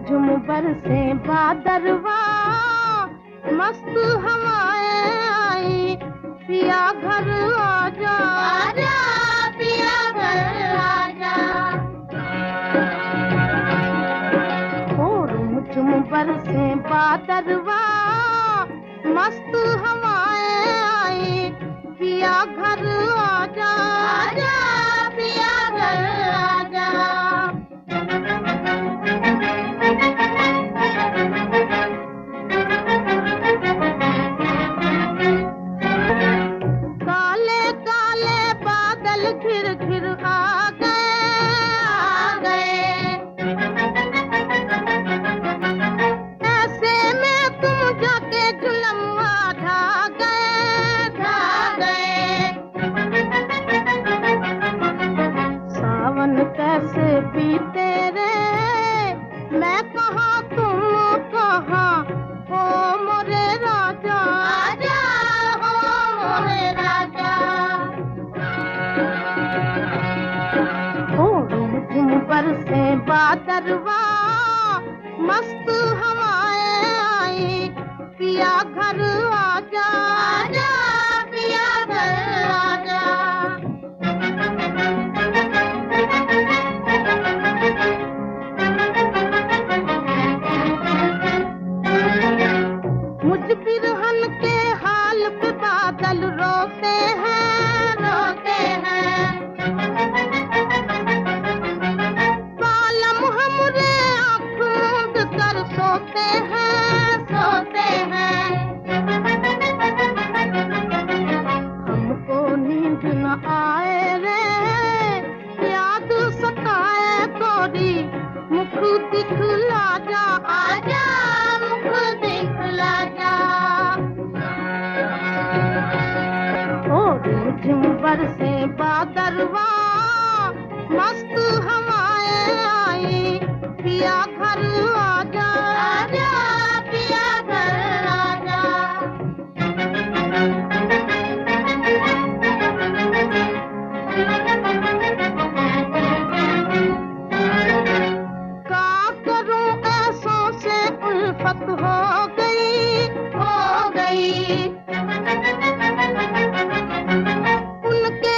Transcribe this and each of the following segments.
झुम बरसे बादरवा, मस्त हवाएं आई, पिया घर आजा, आजा पिया घर आजा। और झुम बरसे बादरवा, मस्त हवाएं आई, पिया घर आजा, आजा पिया घर आजा। काले काले बादल घिर घिर आ गए, ऐसे में तुम जाके जुलमवा ढा गए। सावन कैसे बीते रे, मैं कहाँ तुम कहाँ, हो मोरे राजा, आजा हो मोरे राजा। झुम बरसे बादरवा, मस्त हवाएं आई, पिया घर आजा, आजा पिया घर आजा। मुझ बिरहन के हाल पे बादल रोते हैं, रोते हैं। बालम हमरे आँख मूंद कर सोते हैं, सोते हैं। हमको नींद न आए रे, याद सताए गोरी, मुख दिखला जा, आजा मुख दिखला जा। झुम बरसे बादरवा, मस्त हवाएं आई, पिया घर आजा, आजा पिया घर आजा। क्या करूं ऐसों से उल्फत हो गई, हो गई। उनके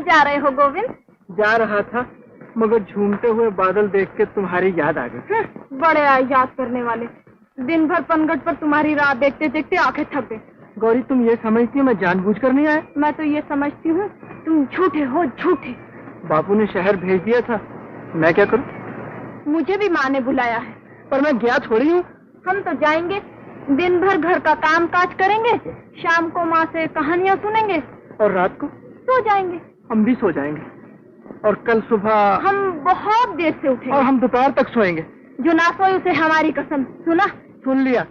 जा रहे हो गोविंद? जा रहा था, मगर झूमते हुए बादल देख के तुम्हारी याद आ गई। बड़े आए याद करने वाले। दिन भर पनघट पर तुम्हारी राह देखते देखते आंखें थक गई। गौरी, तुम ये समझती हो मैं जानबूझकर नहीं आया? मैं तो ये समझती हूँ तुम झूठे हो, झूठे। बापू ने शहर भेज दिया था, मैं क्या करूँ? मुझे भी माँ ने बुलाया है। पर मैं गया थोड़ी हूँ। हम तो जाएंगे, दिन भर घर का काम काज करेंगे, शाम को माँ से कहानियाँ सुनेंगे और रात को सो जाएंगे। हम भी सो जाएंगे और कल सुबह हम बहुत देर से उठेंगे और हम दोपहर तक सोएंगे। जो ना सोए उसे हमारी कसम। सुना? सुन लिया।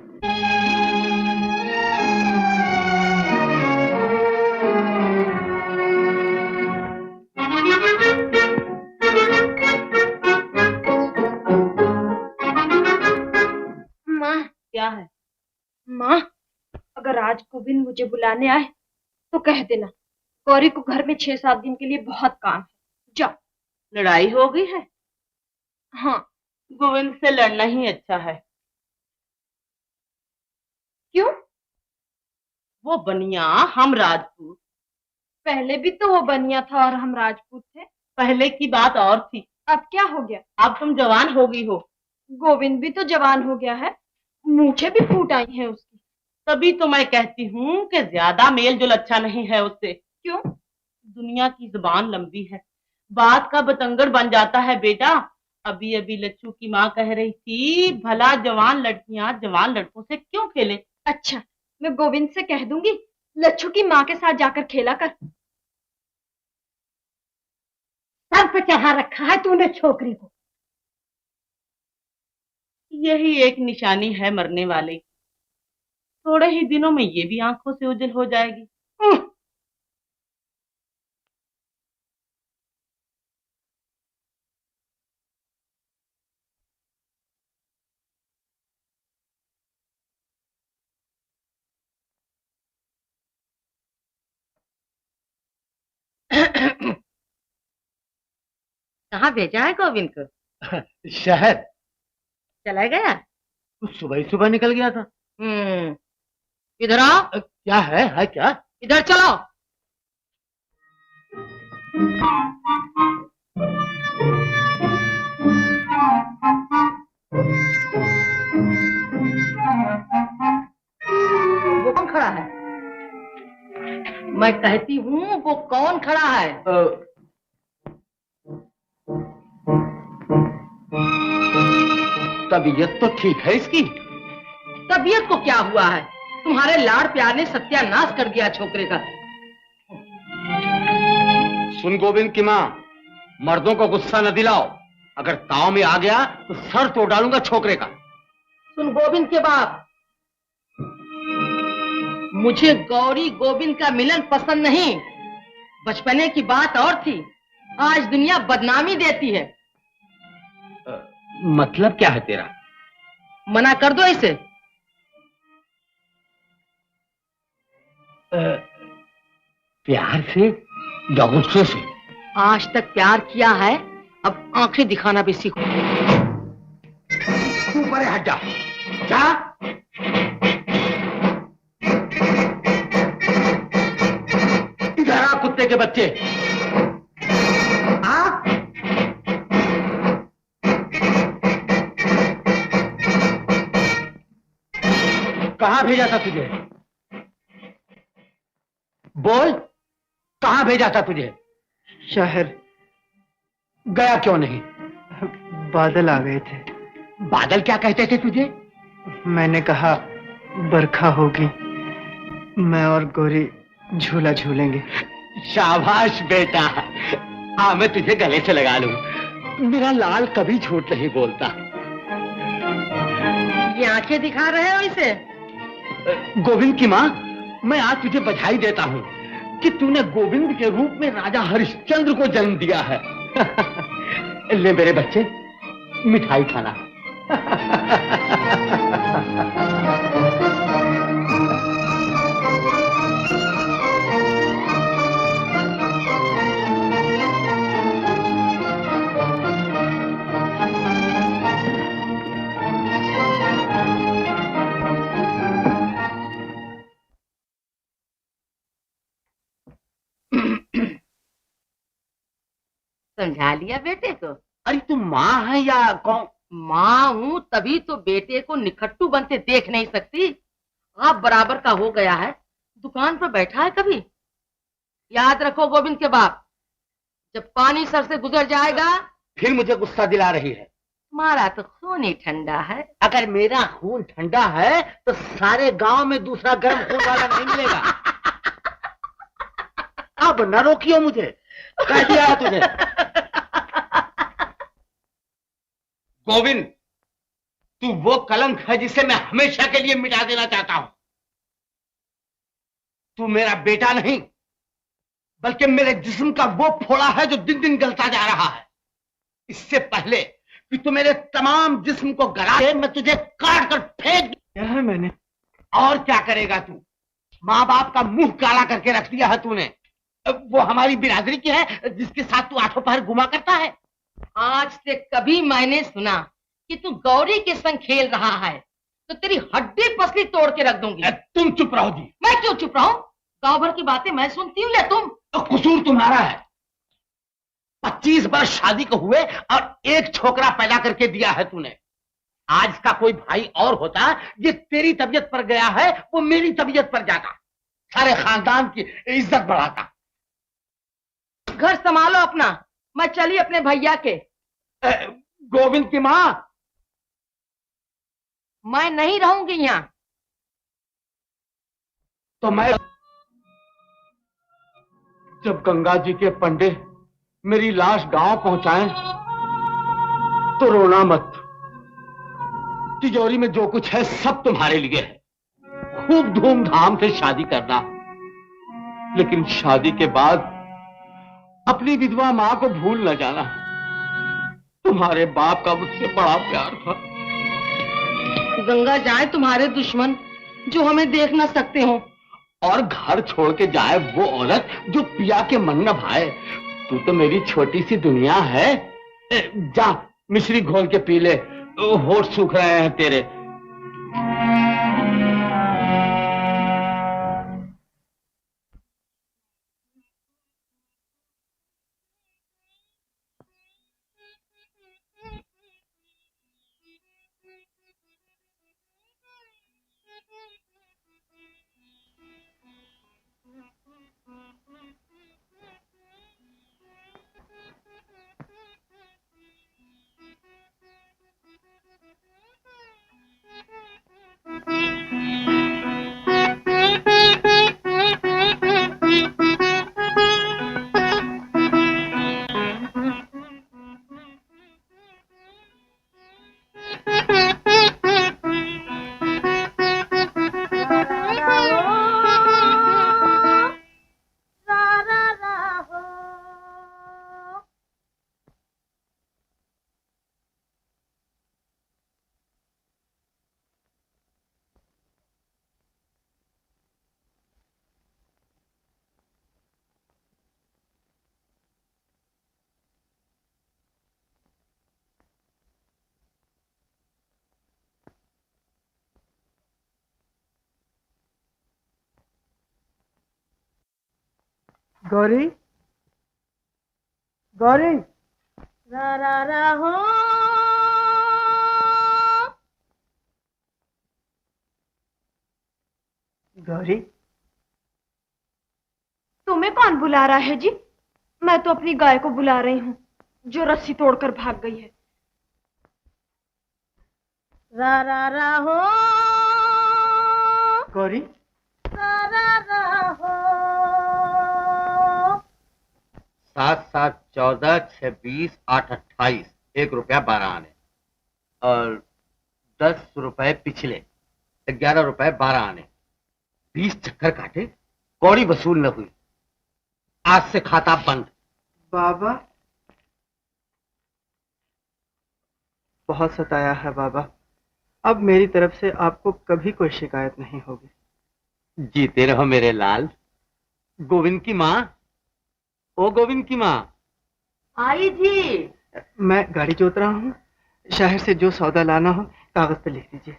माँ, क्या है? माँ, अगर आज गोविंद मुझे बुलाने आए तो कह देना गौरी को घर में 6-7 दिन के लिए बहुत काम है। जाओ। लड़ाई हो गई है? हाँ। गोविंद से लड़ना ही अच्छा है। क्यों? वो बनिया, हम राजपूत। पहले भी तो वो बनिया था और हम राजपूत थे। पहले की बात और थी। अब क्या हो गया? अब तुम जवान हो गई हो। गोविंद भी तो जवान हो गया है, मूछें भी फूट आई हैं उसकी। तभी तो मैं कहती हूँ कि ज्यादा मेल जोल अच्छा नहीं है उससे। क्यों? दुनिया की जुबान लंबी है, बात का बतंगड़ बन जाता है बेटा। अभी अभी लच्छू की माँ कह रही थी, भला जवान लड़कियां जवान लड़कों से क्यों खेले। अच्छा, मैं गोविंद से कह दूंगी लच्छू की माँ के साथ जाकर खेला कर। सर पे चढ़ा रखा है तूने छोकरी को। यही एक निशानी है मरने वाले। थोड़े ही दिनों में ये भी आंखों से ओझल हो जाएगी। कहाँ भेजा है गोविंद को? शहर चला गया? सुबह ही सुबह निकल गया था। इधर आओ। क्या है क्या? इधर चलो। वो कौन खड़ा है? मैं कहती हूँ वो कौन खड़ा है? तबीयत तो ठीक है इसकी। तबीयत को क्या हुआ है? तुम्हारे लाड़ प्यार ने सत्यानाश कर दिया छोकरे का। सुन गोविंद की माँ, मर्दों को गुस्सा न दिलाओ। अगर ताव में आ गया तो सर तोड़ डालूंगा छोकरे का। सुन गोविंद के बाप, मुझे गौरी गोविंद का मिलन पसंद नहीं। बचपने की बात और थी, आज दुनिया बदनामी देती है। मतलब क्या है तेरा? मना कर दो इसे। प्यार से या गुस्से से? आज तक प्यार किया है, अब आंखें दिखाना भी सीखो। तू परे हट जा। जा। इधर आ कुत्ते के बच्चे। आ? कहाँ भेजा था तुझे? बोल, कहाँ भेजा था तुझे? शहर। गया क्यों नहीं? बादल आ गए थे। बादल क्या कहते थे तुझे? मैंने कहा बरखा होगी, मैं और गौरी झूला झूलेंगे। शाबाश बेटा, हाँ मैं तुझे गले से लगा लूं। मेरा लाल कभी झूठ नहीं बोलता। ये आंखें दिखा रहे हो इसे? गोविंद की माँ, मैं आज तुझे बधाई देता हूँ कि तूने गोविंद के रूप में राजा हरिश्चंद्र को जन्म दिया है। ले मेरे बच्चे, मिठाई खाना। समझा लिया बेटे को? अरे तुम माँ है या कौन? माँ हूँ, तभी तो बेटे को निखट्टू बनते देख नहीं सकती। आप बराबर का हो गया है, दुकान पर बैठा है कभी। याद रखो गोविंद के बाप, जब पानी सर से गुजर जाएगा। फिर मुझे गुस्सा दिला रही है। तुम्हारा तो खून ही ठंडा है। अगर मेरा खून ठंडा है तो सारे गांव में दूसरा गर्म खून वाला नहीं मिलेगा। अब न रोकियो मुझे, कह दिया है तुझे। गोविंद, तू वो कलंक है जिसे मैं हमेशा के लिए मिटा देना चाहता हूं। तू मेरा बेटा नहीं, बल्कि मेरे जिस्म का वो फोड़ा है जो दिन दिन गलता जा रहा है। इससे पहले कि तू मेरे तमाम जिस्म को गला दे, मैं तुझे काट कर फेंक। क्या है मैंने? और क्या करेगा तू? माँ बाप का मुंह काला करके रख दिया है तूने। वो हमारी बिरादरी की है जिसके साथ तू आठों पहर घुमा करता है। आज से कभी मैंने सुना कि तू गौरी के संग खेल रहा है तो तेरी हड्डी पसली तोड़ के रख दूंगी। तुम चुप रहो जी। मैं क्यों चुप रहूं? गांव भर की बातें मैं सुनती हूँ या तुम? तो कसूर तुम्हारा है। 25 वर्ष शादी को हुए और एक छोकरा पैदा करके दिया है तूने। आज का कोई भाई और होता, ये तेरी तबीयत पर गया है, वो मेरी तबीयत पर जाता, सारे खानदान की इज्जत बढ़ाता। घर संभालो अपना, मैं चली अपने भैया के। गोविंद की माँ, मैं नहीं रहूंगी यहाँ। तो मैं जब गंगा जी के पंडे मेरी लाश गांव पहुंचाएं तो रोना मत। तिजोरी में जो कुछ है सब तुम्हारे लिए है। खूब धूमधाम से शादी करना, लेकिन शादी के बाद अपनी विधवा मां को भूल न जाना। तुम्हारे बाप का मुझसे बड़ा प्यार था। गंगा जाए तुम्हारे दुश्मन जो हमें देख न सकते हो, और घर छोड़ के जाए वो औरत जो पिया के मन न भाए। तू तो मेरी छोटी सी दुनिया है। जा मिश्री घोल के पी ले, होठ सूख रहे हैं तेरे। गौरी, गौरी, रा रा रा हो। गौरी, तुम्हें कौन बुला रहा है जी? मैं तो अपनी गाय को बुला रही हूँ जो रस्सी तोड़कर भाग गई है। रा रा रा हो। गौरी, रा रा रा हो। 7 7 14 6 20 8 28, 1 रुपया 12 आने, और 10 रुपए पिछले, 11 रुपए 12 आने। 20 चक्कर काटे, कौड़ी वसूल न हुई। आज से खाता बंद। बाबा, बहुत सताया है बाबा। अब मेरी तरफ से आपको कभी कोई शिकायत नहीं होगी। जीते रहो मेरे लाल। गोविंद की माँ, ओ गोविंद की माँ। आई जी। मैं गाड़ी जोत रहा हूँ, शहर से जो सौदा लाना हो कागज पे लिख दीजिए।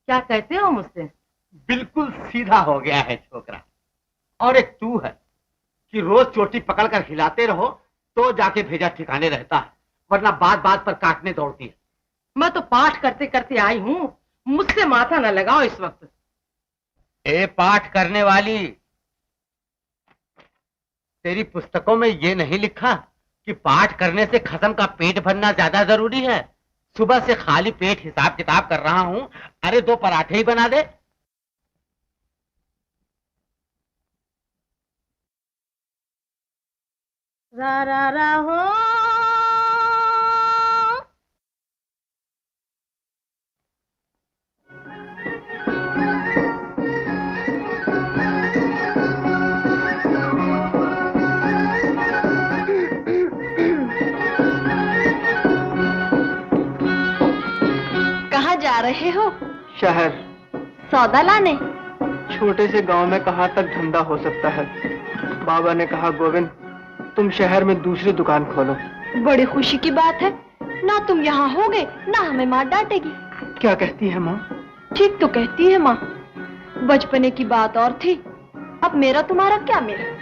क्या कहते हो मुझसे? बिल्कुल सीधा हो गया है छोकरा। और एक तू है कि रोज चोटी पकड़कर हिलाते रहो तो जाके भेजा ठिकाने रहता है, वरना बात बात पर काटने दौड़ती है। मैं तो पाठ करते करते आई हूँ, मुझसे माथा न लगाओ इस वक्त। ए पाठ करने वाली, तेरी पुस्तकों में ये नहीं लिखा कि पाठ करने से खसम का पेट भरना ज्यादा जरूरी है? सुबह से खाली पेट हिसाब किताब कर रहा हूँ, अरे 2 पराठे ही बना दे। रा रा रा हो कहाँ जा रहे हो? शहर। सौदा लाने? छोटे से गांव में कहाँ तक धंधा हो सकता है। बाबा ने कहा गोविंद तुम शहर में दूसरी दुकान खोलो। बड़ी खुशी की बात है, ना तुम यहाँ होगे ना हमें माँ डांटेगी। क्या कहती है माँ? ठीक तो कहती है माँ, बचपने की बात और थी, अब मेरा तुम्हारा क्या मेरा।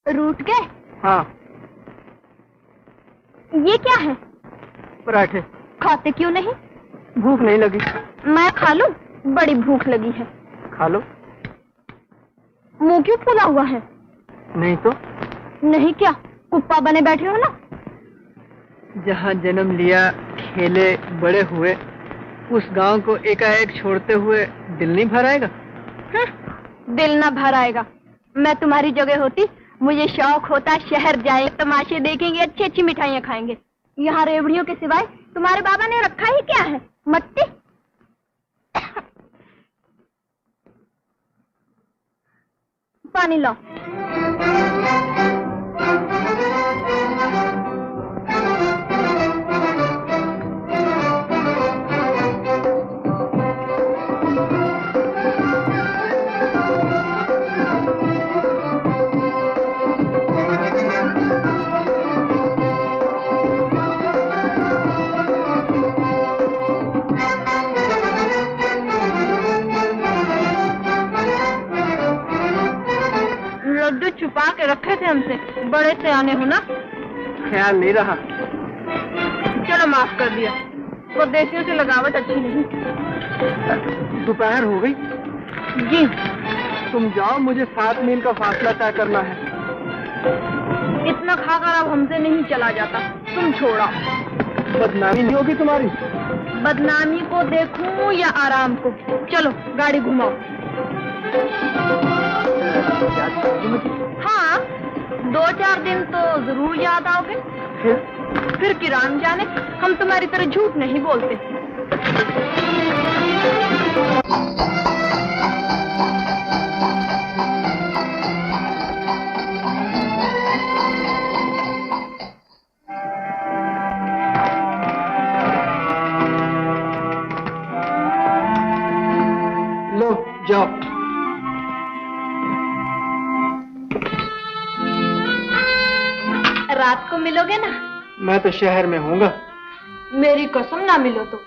रूठ गए? हाँ। ये क्या है? पराठे। खाते क्यों नहीं? भूख नहीं लगी। मैं खा लूं? बड़ी भूख लगी है। खा लो। मुंह क्यों फूला हुआ है? नहीं तो। नहीं क्या, कुप्पा बने बैठे हो ना? जहाँ जन्म लिया, खेले, बड़े हुए, उस गांव को एकाएक छोड़ते हुए दिल नहीं भर आएगा? दिल ना भर आएगा। मैं तुम्हारी जगह होती, मुझे शौक होता शहर जाए, तमाशे देखेंगे, अच्छी अच्छी मिठाइयाँ खाएंगे। यहाँ रेवड़ियों के सिवाय तुम्हारे बाबा ने रखा ही क्या है? मट्टी। पानी लाओ। बड़े से आने हो ना। ख्याल नहीं रहा। चलो माफ कर दिया, परदेशियों से लगावट अच्छी नहीं। दोपहर हो गई। जी तुम जाओ, मुझे 7 मील का फासला तय करना है। इतना खाकर अब हमसे नहीं चला जाता, तुम छोड़ो। बदनामी नहीं होगी तुम्हारी? बदनामी को देखूं या आराम को? चलो गाड़ी घुमाओ। हाँ, 2-4 दिन तो जरूर याद आओगे। फिर कि राम जाने, हम तुम्हारी तरह झूठ नहीं बोलते। लो जाओ। रात को मिलोगे ना? मैं तो शहर में हूँगा। मेरी कसम, ना मिलो तो।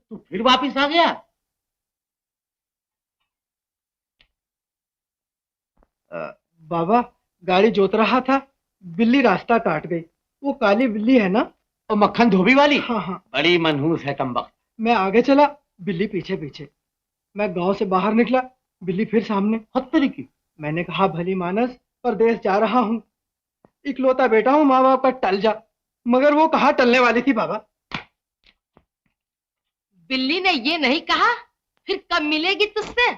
तू फिर वापिस आ गया? बाबा, गाड़ी जोत रहा था, बिल्ली रास्ता काट गई। वो काली बिल्ली है ना? और मक्खन धोबी वाली? हाँ हाँ। बड़ी मनहूस है कमबख्त। मैं आगे चला, बिल्ली पीछे पीछे। मैं गांव से बाहर निकला, बिल्ली फिर सामने। हत्तरी की। मैंने कहा, भली मानस, परदेश जा रहा हूँ, इकलौता बेटा हूँ, माँ बाप का टल जा। मगर वो कहाँ टलने वाली थी बाबा। बिल्ली ने ये नहीं कहा फिर कब मिलेगी तुझसे?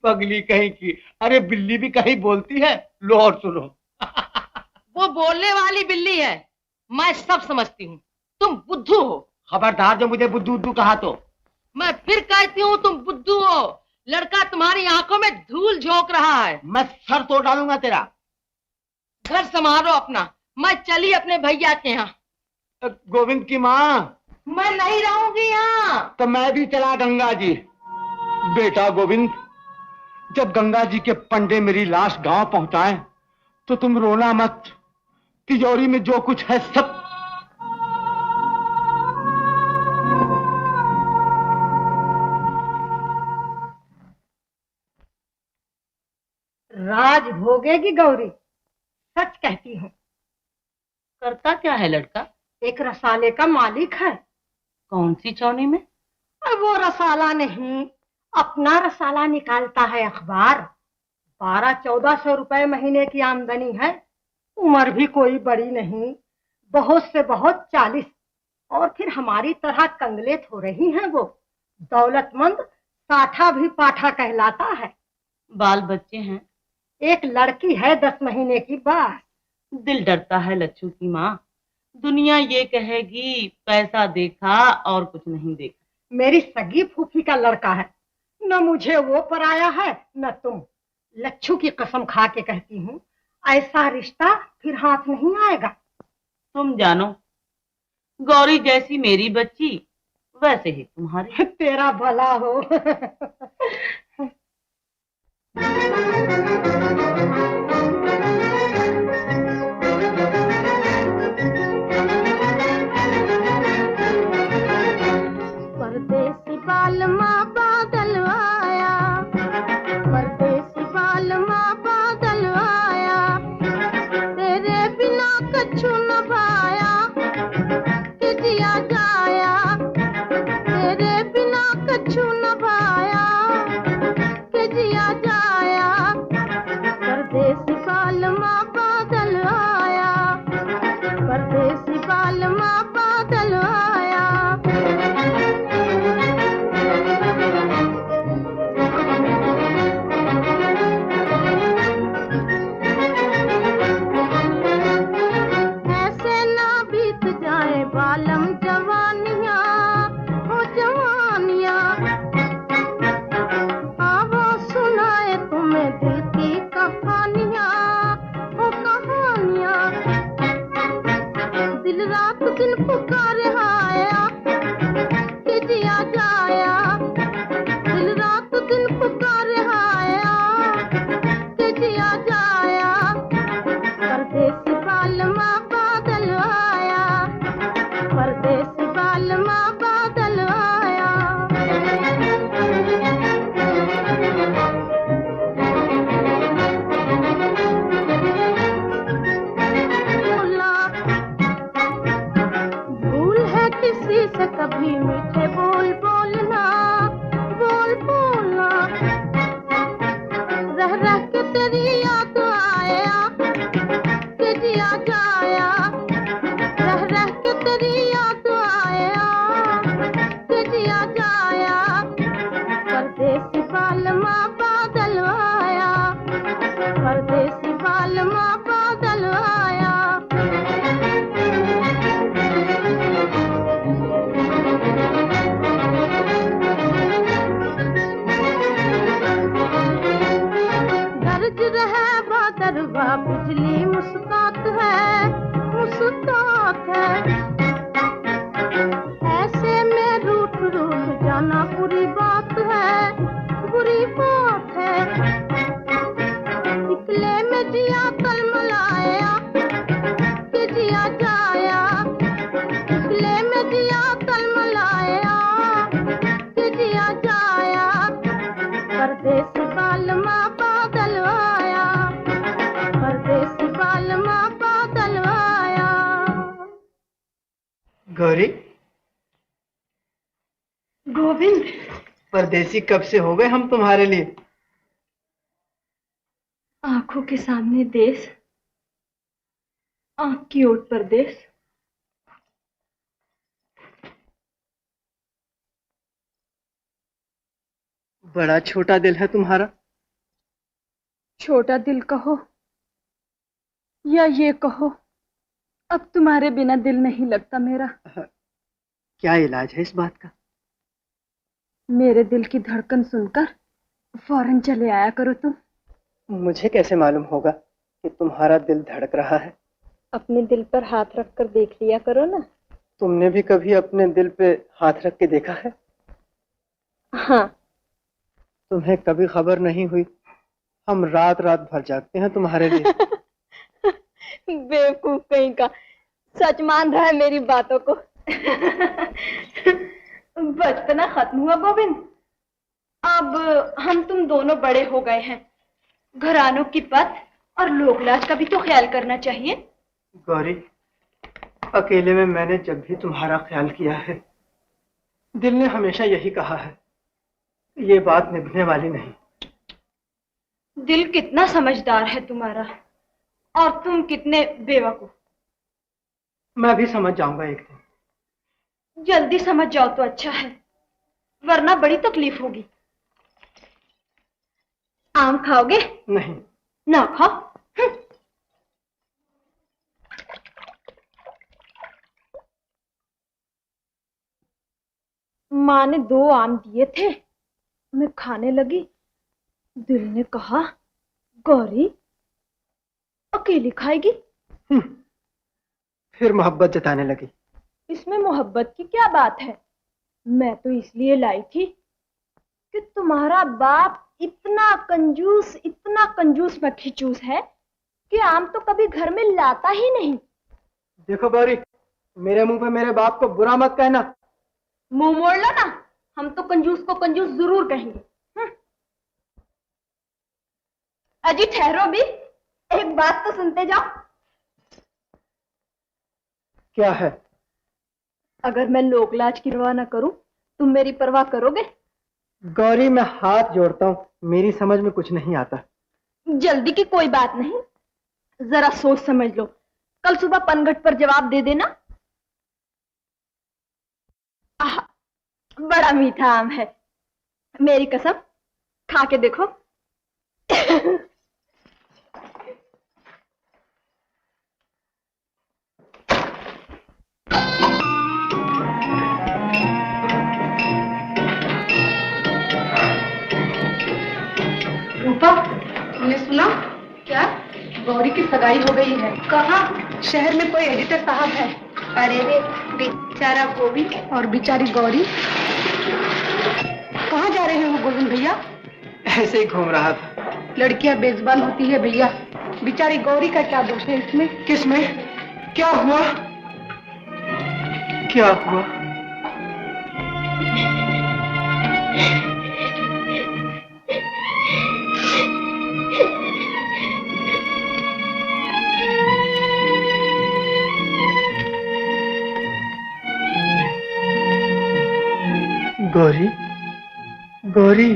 पगली कहीं की। अरे बिल्ली भी कहीं बोलती है। लो और सुनो। वो बोलने वाली बिल्ली है, मैं सब समझती हूँ। तुम बुद्धू हो। खबरदार जो मुझे बुद्धू उद्दू कहा तो। मैं फिर कहती हूँ तुम बुद्धू हो। लड़का तुम्हारी आंखों में धूल झोंक रहा है। मैं सर तोड़ डालूंगा तेरा। घर संभालो अपना, मैं चली अपने भैया के यहाँ। गोविंद की माँ। मैं नहीं रहूंगी यहाँ। तो मैं भी चला गंगा जी। बेटा गोविंद, जब गंगा जी के पंडे मेरी लाश गांव पहुंचाएं तो तुम रोना मत। तिजोरी में जो कुछ है सब। राज भोगेगी गौरी, सच कहती हूँ। करता क्या है लड़का? एक रसाले का मालिक है। कौन सी चौनी में? और वो रसाला नहीं, अपना रसाला निकालता है अखबार। 1200-1400 रुपए महीने की आमदनी है। उम्र भी कोई बड़ी नहीं, बहुत से बहुत 40। और फिर हमारी तरह कंगलेत हो रही हैं वो। दौलतमंद, साठा भी पाठा कहलाता है। बाल बच्चे हैं? एक लड़की है 10 महीने की बस। दिल डरता है लच्छू की माँ। दुनिया ये कहेगी पैसा देखा और कुछ नहीं देखा। मेरी सगी फूफी का लड़का है, न मुझे वो पराया है न तुम। लच्छू की कसम खा के कहती हूँ, ऐसा रिश्ता फिर हाथ नहीं आएगा। तुम जानो, गौरी जैसी मेरी बच्ची वैसे ही तुम्हारी। तेरा भला हो। परदेसी बालमा बादल आया, परदेसी बालमा बादल आया, तेरे बिना कछु न भाया, कि जिया जाया, तेरे बिना कछु न भाया, कि जिया जाया, परदेसी बालमा बादल आया, परदेसी बालमा बादल आया। बालम जवानियाँ हो जवानियाँ, आवो सुनाए तुम्हें दिल की कहानियाँ हो कहानियाँ। दिल रात दिन पुकारे आया कि जिया जाया, दिल रात दिन पुकारे आया कि जिया जाया। परदेसी बालमा बादल आया, परदेसी बालमा बादल आया। भूल है किसी से कभी मीठे बोल बोलना, बोल बोलना। रह रह के तेरी याद आया कि जिया जाया, रह रह के तेरी याद आया कि जिया जाया। परदेसी बालमा बादल आया, परदेसी बालमा बादल आया। गरज रहे बादरवा बिजली मुस्कात है, मुस्कात है। ऐसे में रूठ रूठ जाना बुरी बात है, बुरी बात है। निकले में जिया तलमलाया कि जिया जाया, निकले में जिया तलमलाया कि जिया जाया। परदेसी बालमा बादल आया, परदेसी बालमा बादल आया। गौरी, गोविंद, परदेसी कब से हो गए हम तुम्हारे लिए। आंखों के सामने देश, आंख की ओट परदेश। बड़ा छोटा दिल है तुम्हारा। छोटा दिल कहो या ये कहो, अब तुम्हारे बिना दिल नहीं लगता मेरा। क्या इलाज है इस बात का। मेरे दिल की धड़कन सुनकर फौरन चले आया करो तुम। मुझे कैसे मालूम होगा कि तुम्हारा दिल धड़क रहा है। अपने दिल पर हाथ रखकर देख लिया करो ना। तुमने भी कभी अपने दिल पे हाथ रख के देखा है। हाँ। तुम्हें कभी खबर नहीं हुई, हम रात रात भर जागते हैं तुम्हारे लिए। बेवकूफ कहीं का, सच मान रहा है मेरी बातों को। बचपना खत्म हुआ गोविंद, अब हम तुम दोनों बड़े हो गए हैं। घरानों की पत और लोकलाज का भी तो ख्याल करना चाहिए। गौरी, अकेले में मैंने जब भी तुम्हारा ख्याल किया है, दिल ने हमेशा यही कहा है, ये बात निभने वाली नहीं। दिल कितना समझदार है तुम्हारा और तुम कितने बेवकूफ। मैं भी समझ जाऊंगा एक दिन। जल्दी समझ जाओ तो अच्छा है, वरना बड़ी तकलीफ होगी। आम खाओगे? नहीं। ना खाओ। माँ ने 2 आम दिए थे, मैं खाने लगी। दिल ने कहा, गौरी अकेली खाएगी। फिर मोहब्बत जताने लगी। इसमें मोहब्बत की क्या बात है। मैं तो इसलिए लाई थी कि तुम्हारा बाप इतना कंजूस मक्खीचूस है कि आम तो कभी घर में लाता ही नहीं। देखो गौरी, मेरे मुंह पे मेरे बाप को बुरा मत कहना। मुंह मोड़ लो ना, हम तो कंजूस को कंजूस जरूर कहेंगे। अजी ठहरो भी, एक बात तो सुनते जाओ। क्या है? अगर मैं लोकलाज की परवाह न करूं, तुम मेरी परवाह करोगे? गौरी, मैं हाथ जोड़ता हूँ, मेरी समझ में कुछ नहीं आता। जल्दी की कोई बात नहीं, जरा सोच समझ लो। कल सुबह पनघट पर जवाब दे देना। आह, बड़ा मीठा आम है, मेरी कसम, खा के देखो। सगाई हो गई है। कहाँ? शहर में कोई एडिटर साहब है। अरे रे बेचारा गोविंद और बेचारी गौरी। कहाँ जा रहे हैं वो गोविंद भैया? ऐसे ही घूम रहा था। लड़कियां बेजुबान होती है भैया, बेचारी गौरी का क्या दोष है इसमें? किसमें? क्या हुआ? क्या हुआ? गौरी, गौरी,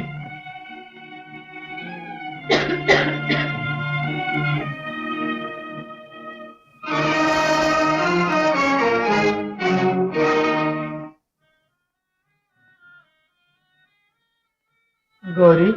गौरी,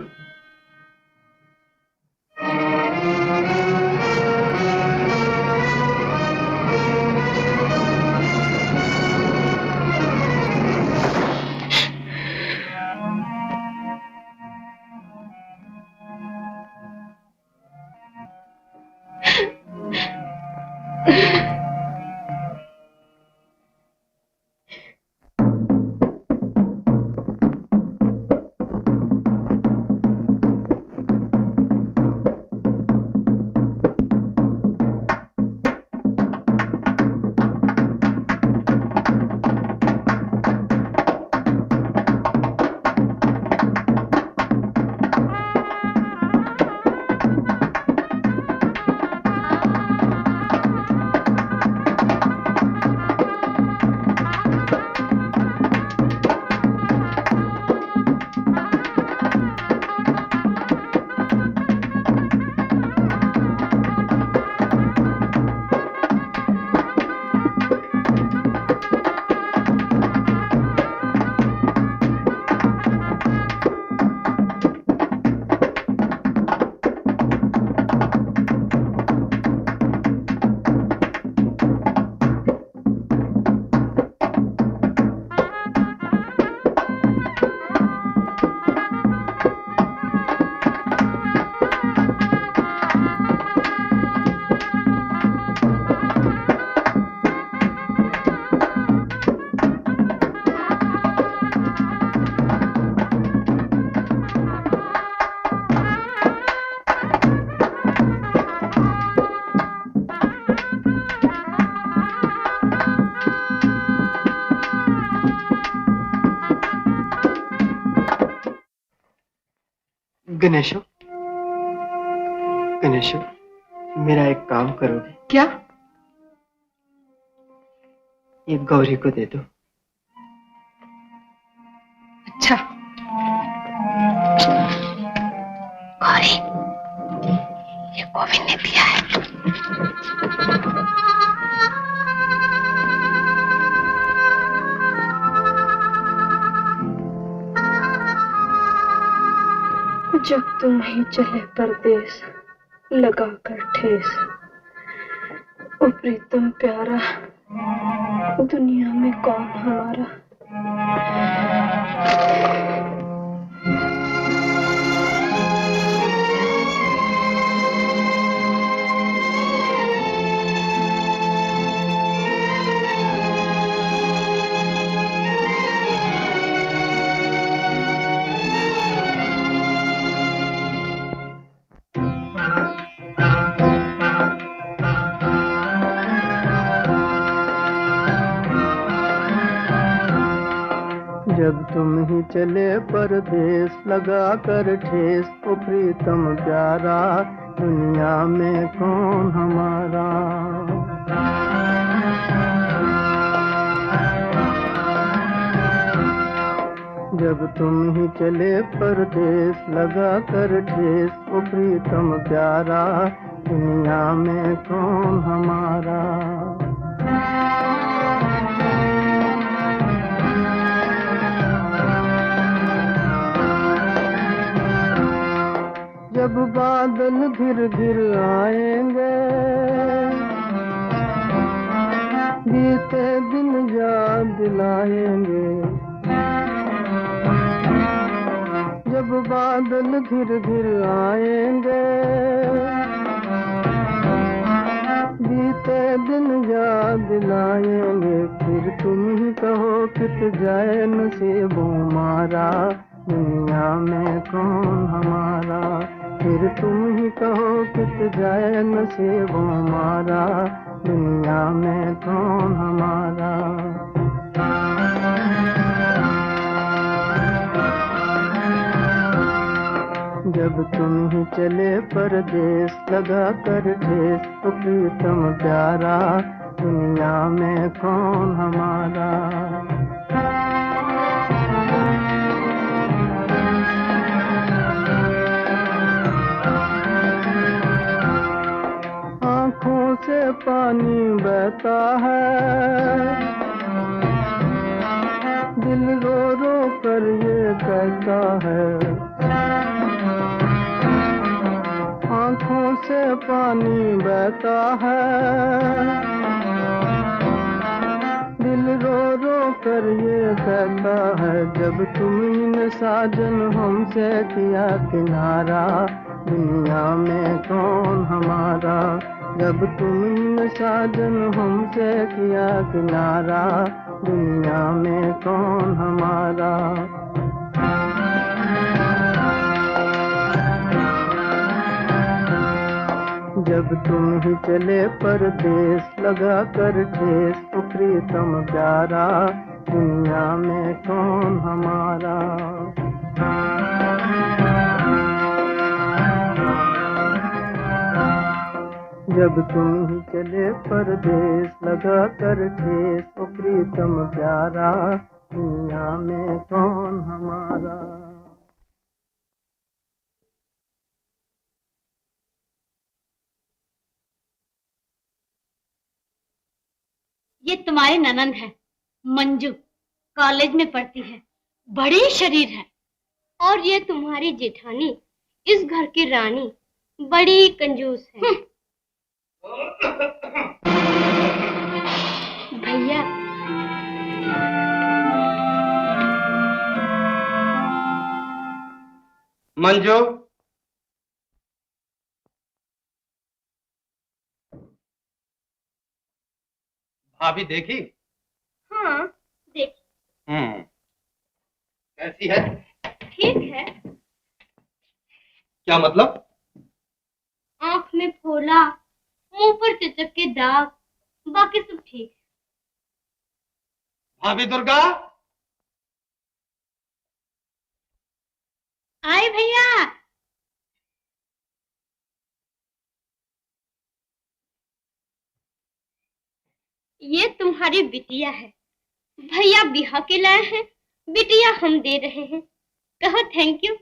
गणेशो, गणेशो, मेरा एक काम करोगे? क्या? ये गौरी को दे दो। अच्छा। गौरी, ये गोविंद ने दिया है। जब तुम ही चले परदेस लगा कर ठेस, ओ प्रीतम प्यारा दुनिया में कौन हमारा। जब तुम ही चले परदेस लगा कर ठेस, ओ प्रीतम प्यारा दुनिया में कौन हमारा। जब तुम ही चले परदेस लगा कर ठेस, ओ प्रीतम प्यारा दुनिया में कौन हमारा। जब बादल घिर घिर आएंगे, बीते दिन याद दिलाएंगे। जब बादल घिर घिर आएंगे, बीते दिन याद दिलाएंगे, फिर तुम ही कहो कित जाए नसीबों मारा, दुनिया में कौन हमारा। फिर तुम ही कहो कित जाए नसीबों मारा, दुनिया में कौन हमारा। जब तुम ही चले परदेस लगा कर ठेस, तो प्रीतम प्यारा, दुनिया में कौन हमारा। आँखों से पानी बहता है, दिल रो रो कर ये कहता है। आँखों से पानी बहता है, दिल रो रो कर ये कहता है। जब तुमने साजन हमसे किया किनारा, दुनिया में कौन हमारा। जब तुमने साजन हमसे किया किनारा, दुनिया में कौन हमारा। जब तुम ही चले परदेस लगा कर ठेस, तो प्रीतम प्यारा, दुनिया में कौन हमारा। जब तुम ही चले परदेस लगा कर ठेस, तो प्रीतम प्यारा, दुनिया में कौन हमारा। ये तुम्हारी ननंद है मंजू, कॉलेज में पढ़ती है, बड़ी शरीर है। और ये तुम्हारी जेठानी, इस घर की रानी, बड़ी कंजूस है। भैया मंजू, भाभी देखी? हाँ देखी। कैसी है? ठीक है। क्या मतलब? आँख में फोला, मुंह पर चचक के दाग, बाकी सब ठीक है। भाभी दुर्गा, आए भैया। ये तुम्हारी बिटिया है, भैया बिहा के लाए हैं, बिटिया हम दे रहे हैं, कहो थैंक यू।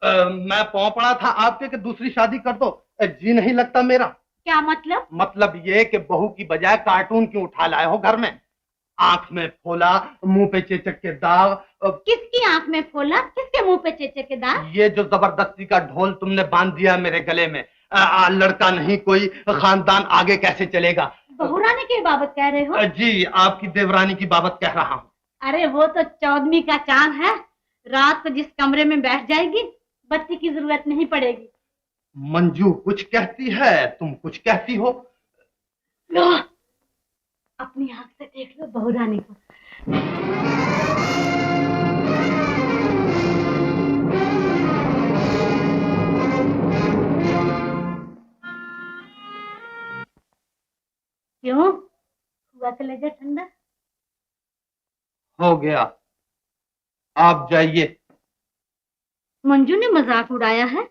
मैं पाँव पड़ा था आपके कि दूसरी शादी कर दो। जी नहीं लगता मेरा। क्या मतलब? मतलब ये कि बहू की बजाय कार्टून क्यों उठा लाए हो घर में? आंख में फोला, मुंह पे चेचक के दाग। किसकी आंख में फोला, किसके मुंह पे चेचक के दाग? ये जो जबरदस्ती का ढोल तुमने बांध दिया मेरे गले में, लड़का नहीं कोई, खानदान आगे कैसे चलेगा? बहुरानी की बाबत कह रहे हो? जी, आपकी देवरानी की बाबत कह रहा हूँ। अरे वो तो 14वीं का चांद है, रात को जिस कमरे में बैठ जाएगी बत्ती की जरूरत नहीं पड़ेगी। मंजू कुछ कहती है, तुम कुछ कहती हो। लो अपनी आंख से देख लो बहुरानी को। क्यों हुआ कलेजा ठंडा? हो गया, आप जाइए। मंजू ने मजाक उड़ाया है,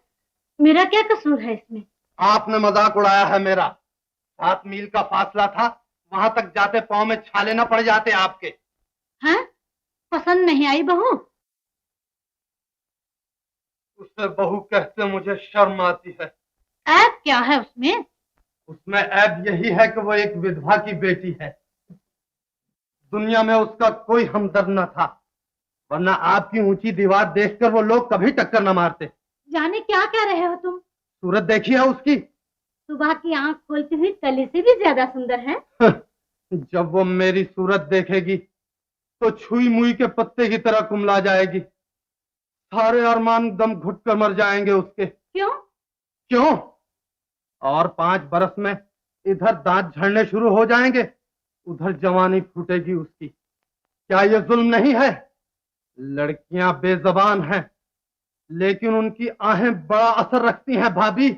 मेरा क्या कसूर है इसमें? आपने मजाक उड़ाया है मेरा। 7 मील का फासला था, वहां तक जाते पांव में छाले न पड़ जाते आपके। हैं? पसंद नहीं आई बहू? उसे बहू कहते मुझे शर्म आती है। ऐब क्या है उसमें? उसमें ऐब यही है कि वो एक विधवा की बेटी है। दुनिया में उसका कोई हमदर्द न था, वरना आपकी ऊंची दीवार देखकर वो लोग कभी टक्कर न मारते। जाने क्या कह रहे हो तुम? सूरत देखी है उसकी? सुबह की आंख खोलती हुई कली से भी ज्यादा सुंदर है। जब वो मेरी सूरत देखेगी तो छुई मुई के पत्ते की तरह कुमला जाएगी। सारे अरमान दम घुट कर मर जाएंगे उसके। क्यों? क्यों? और 5 बरस में इधर दांत झड़ने शुरू हो जाएंगे, उधर जवानी फूटेगी उसकी। क्या ये जुल्म नहीं है? लड़कियां बेजबान हैं, लेकिन उनकी आहें बड़ा असर रखती हैं भाभी।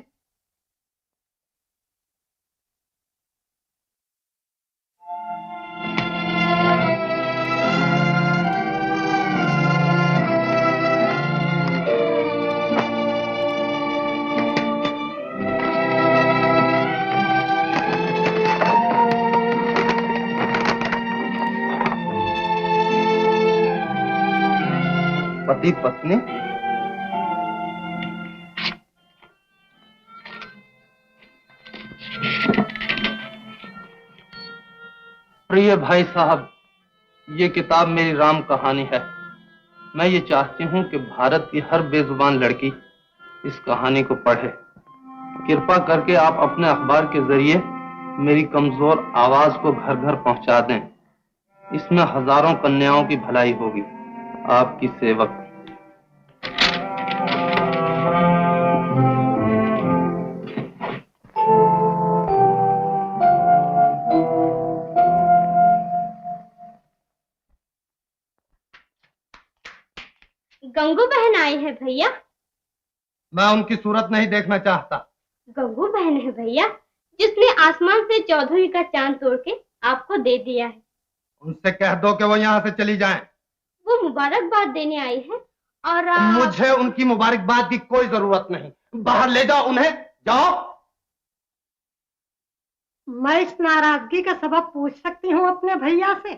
पति पत्नी प्रिय भाई साहब, ये किताब मेरी राम कहानी है। मैं ये चाहती हूँ कि भारत की हर बेजुबान लड़की इस कहानी को पढ़े। कृपा करके आप अपने अखबार के जरिए मेरी कमजोर आवाज को घर घर पहुंचा दें। इसमें हजारों कन्याओं की भलाई होगी। आपकी सेवक। गंगू बहन आई है भैया। मैं उनकी सूरत नहीं देखना चाहता। गंगू बहन है भैया, जिसने आसमान से चौधरी का चांद तोड़ के आपको दे दिया है। उनसे कह दो कि वो यहाँ से चली जाएं। वो मुबारकबाद देने आई है और मुझे उनकी मुबारकबाद की कोई जरूरत नहीं। बाहर ले जाओ उन्हें, जाओ। मैं इस नाराजगी का सबब पूछ सकती हूँ अपने भैया से?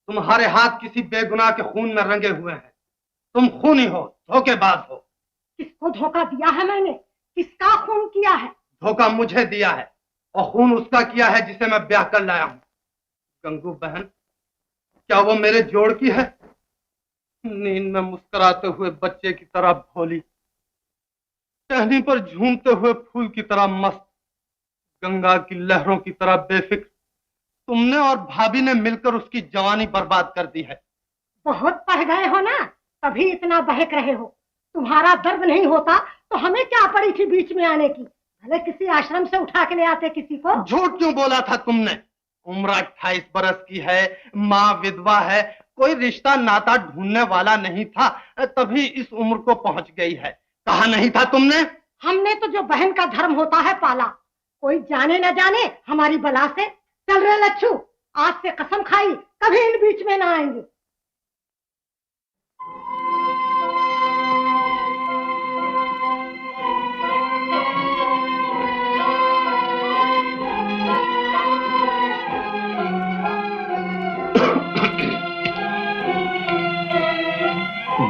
तुम्हारे हाथ किसी बेगुनाह के खून में रंगे हुए हैं। तुम खूनी हो, धोखेबाज हो। किसको धोखा दिया है मैंने? किसका खून किया है? धोखा मुझे दिया है और खून उसका किया है जिसे मैं ब्याह कर लाया हूँ। गंगू बहन, क्या वो मेरे जोड़ की है? नींद में मुस्कुराते हुए बच्चे की तरह भोली, टहनी पर झूमते हुए फूल की तरह मस्त, गंगा की लहरों की तरह बेफिक्र। तुमने और भाभी ने मिलकर उसकी जवानी बर्बाद कर दी है। बहुत पढ़ गए हो ना, तभी इतना बहक रहे हो। तुम्हारा दर्द नहीं होता तो हमें क्या पड़ी थी बीच में आने की? भले किसी आश्रम से उठा के ले आते किसी को। झूठ क्यों बोला था तुमने? उम्र 28 बरस की है, माँ विधवा है, कोई रिश्ता नाता ढूंढने वाला नहीं था, तभी इस उम्र को पहुंच गई है। कहा नहीं था तुमने? हमने तो जो बहन का धर्म होता है पाला। कोई जाने न जाने हमारी बला से। चल रहे लच्छू, आज से कसम खाई कभी इन बीच में ना आएंगे।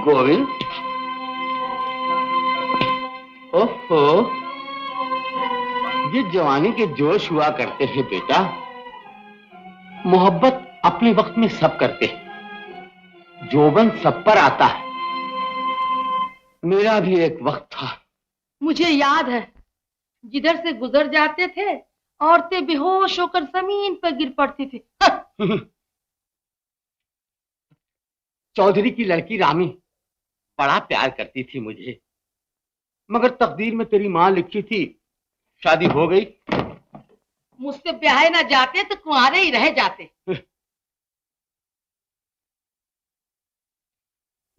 गोविंद, ओहो, ये जवानी के जोश हुआ करते हैं बेटा। मोहब्बत अपने वक्त में सब करते हैं, जोबन सब पर आता है। मेरा भी एक वक्त था। मुझे याद है, जिधर से गुजर जाते थे औरतें बेहोश होकर जमीन पर गिर पड़ती थी। चौधरी की लड़की रामी बड़ा प्यार करती थी मुझे, मगर तकदीर में तेरी माँ लिखी थी, शादी हो गई। मुझसे ब्याहे ना जाते तो कुंवारे ही रह जाते।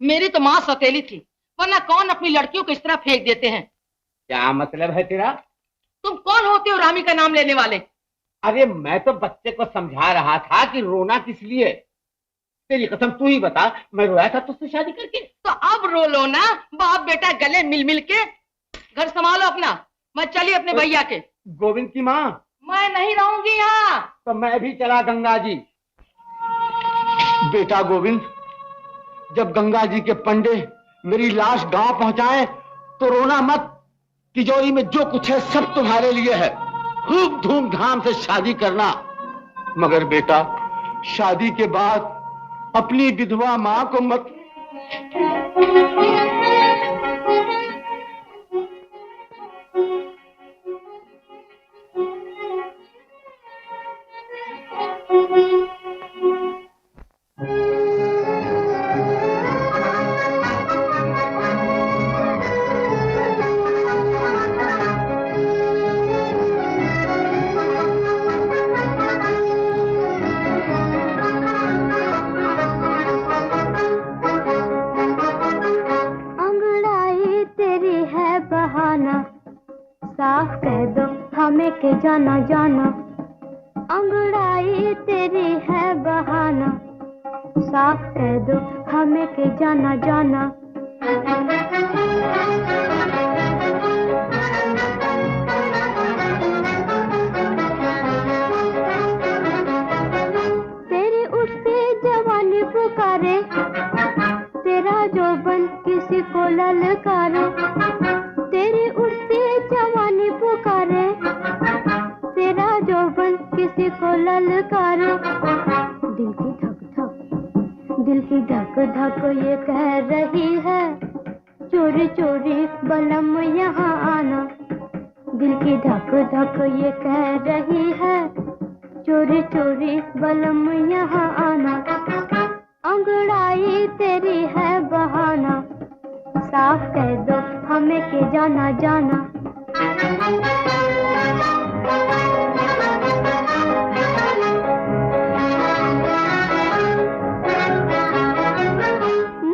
मेरी तो माँ सौतेली थी, वरना कौन अपनी लड़कियों को इस तरह फेंक देते हैं। क्या मतलब है तेरा? तुम कौन होते हो रामी का नाम लेने वाले? अरे मैं तो बच्चे को समझा रहा था कि रोना किस लिए। तेरी कसम तू ही बता, मैं रोया था तुझसे शादी करके? तो अब रो लो ना, बाप बेटा गले मिल मिल के। घर संभालो अपना, मैं चली अपने भैया के। गोविंद की माँ, मैं नहीं रहूंगी यहाँ। तो मैं भी चला गंगा जी। बेटा गोविंद, जब गंगा जी के पंडे मेरी लाश गांव पहुंचाएं तो रोना मत। तिजोरी में जो कुछ है सब तुम्हारे लिए है। खूब धूमधाम से शादी करना, मगर बेटा शादी के बाद अपनी विधवा मां को मत। कह दो हमें के जाना जाना, अंगड़ाई तेरी है बहाना, साफ कह दो हमें के जाना जाना। तेरी उठती जवानी पुकारे, तेरा जोबन किसी को ललकारे, तेरी उठती जवानी पुकारे, तेरा जोबन किसी को ललकारे। दिल की धक धक ये कह रही है, चोरी चोरी बलम यहाँ आना। दिल की धक धक ये कह रही है, चोरी चोरी बलम यहाँ आना। अंगड़ाई तेरी है बहाना, साफ कह दो हमें के जाना जाना।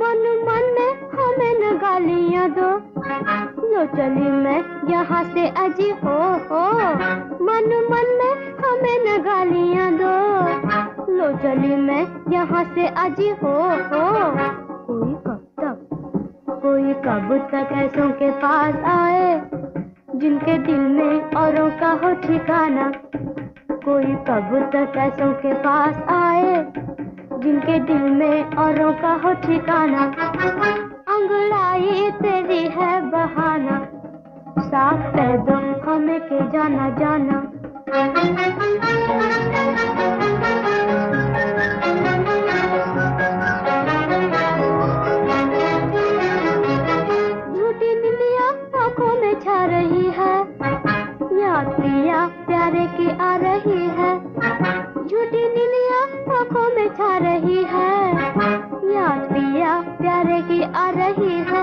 मन मन में हमें न गालियाँ दो, लो चली मैं यहाँ से अजी हो। मन मन में हमें न गालियाँ दो, लो चली मैं यहाँ से अजी हो। कोई कब तक ऐसों के पास आए, जिनके दिल में औरों का हो ठिकाना। कोई कब तक ऐसों के पास आए, जिनके दिल में औरों का हो ठिकाना। अंगड़ाई तेरी है बहाना, साफ कह दो हमें के जाना जाना। झूठी नीलिया आंखों में छा रही है, याद पिया प्यारे की आ रही है। झूठी नीलिया आंखों में छा रही है, याद पिया प्यारे की आ रही है।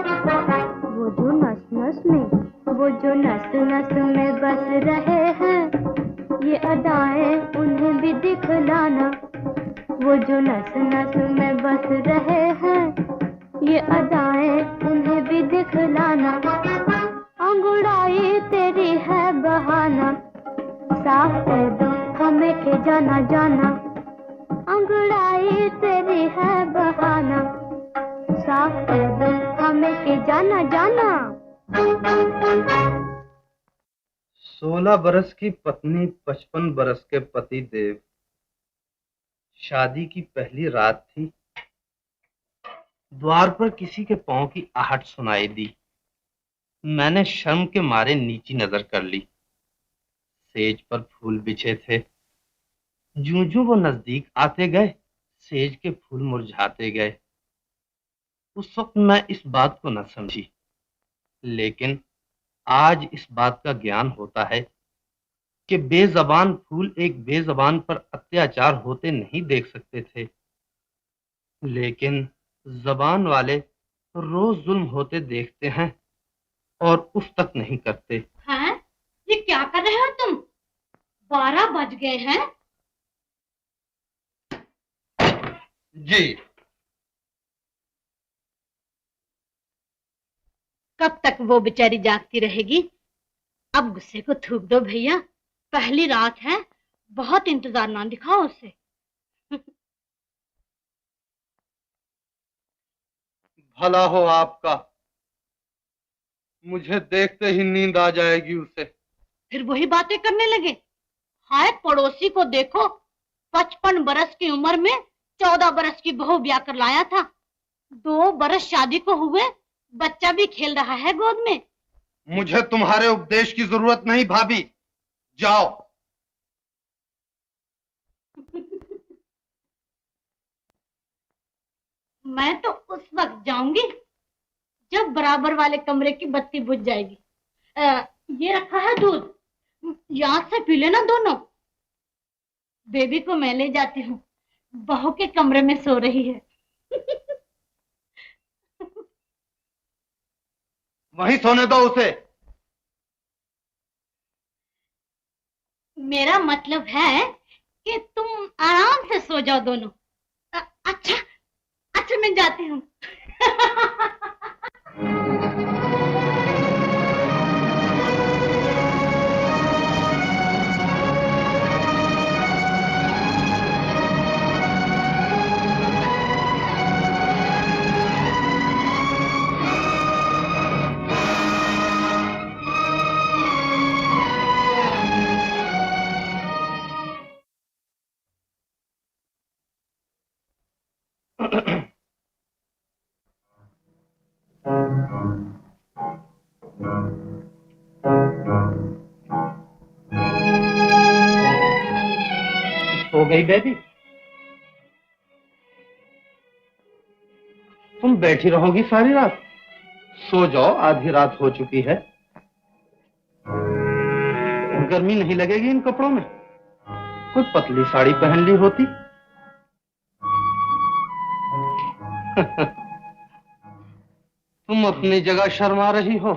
वो जो नस नस में, वो जो नस नस में बस रहे हैं, ये अदाएं उन्हें भी दिखलाना। वो जो नस नस में बस रहे हैं, ये अदाएं उन्हें भी दिखलाना। अंगड़ाई तेरी है बहाना, साफ कह दो हमें के जाना जाना। अंगड़ाई तेरी है बहाना, साफ कह दो हमें के जाना जाना। 16 बरस की पत्नी 55 बरस के पति देव। शादी की पहली रात थी। द्वार पर किसी के पांव की आहट सुनाई दी। मैंने शर्म के मारे नीची नजर कर ली। सेज पर फूल बिछे थे। जूं-जूं वो नजदीक आते गए, सेज के फूल मुरझाते गए। उस वक्त मैं इस बात को न समझी, लेकिन आज इस बात का ज्ञान होता है कि बेजबान फूल एक बेजबान पर अत्याचार होते नहीं देख सकते थे, लेकिन जबान वाले रोज जुल्म होते देखते हैं और उस तक नहीं करते। हैं? ये क्या कर रहे हो तुम? 12 बज गए हैं। जी। कब तक वो बेचारी जागती रहेगी? अब गुस्से को थूक दो भैया, पहली रात है, बहुत इंतजार ना दिखाओ उसे। भला हो आपका, मुझे देखते ही नींद आ जाएगी उसे। फिर वही बातें करने लगे। हाय पड़ोसी को देखो, 55 बरस की उम्र में 14 बरस की बहू ब्याह कर लाया था। 2 बरस शादी को हुए, बच्चा भी खेल रहा है गोद में। मुझे तुम्हारे उपदेश की जरूरत नहीं भाभी, जाओ। मैं तो उस वक्त जाऊंगी जब बराबर वाले कमरे की बत्ती बुझ जाएगी। ये रखा है दूध, याद से पी लेना दोनों। बेबी को मैं ले जाती हूँ, बहू के कमरे में सो रही है। वहीं सोने दो उसे। मेरा मतलब है कि तुम आराम से सो जाओ दोनों। अच्छा अच्छा, मैं जाती हूँ। सो गई बेबी? तुम बैठी रहोगी सारी रात? सो जाओ, आधी रात हो चुकी है। गर्मी नहीं लगेगी इन कपड़ों में? कुछ पतली साड़ी पहन ली होती। तुम अपनी जगह शर्मा रही हो,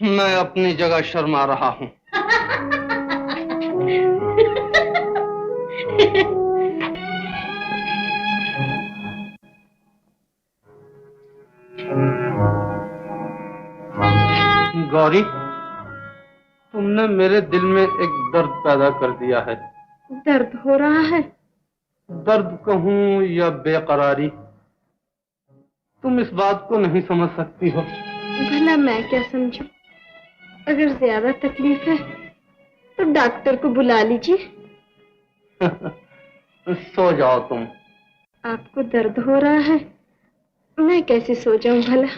मैं अपनी जगह शर्मा रहा हूं। गौरी, तुमने मेरे दिल में एक दर्द पैदा कर दिया है। दर्द हो रहा है? दर्द कहूं या बेकरारी, तुम इस बात को नहीं समझ सकती हो। भला मैं क्या समझूं? अगर ज्यादा तकलीफ है तो डॉक्टर को बुला लीजिए। सो जाओ तुम। आपको दर्द हो रहा है, मैं कैसे सो जाऊं भला?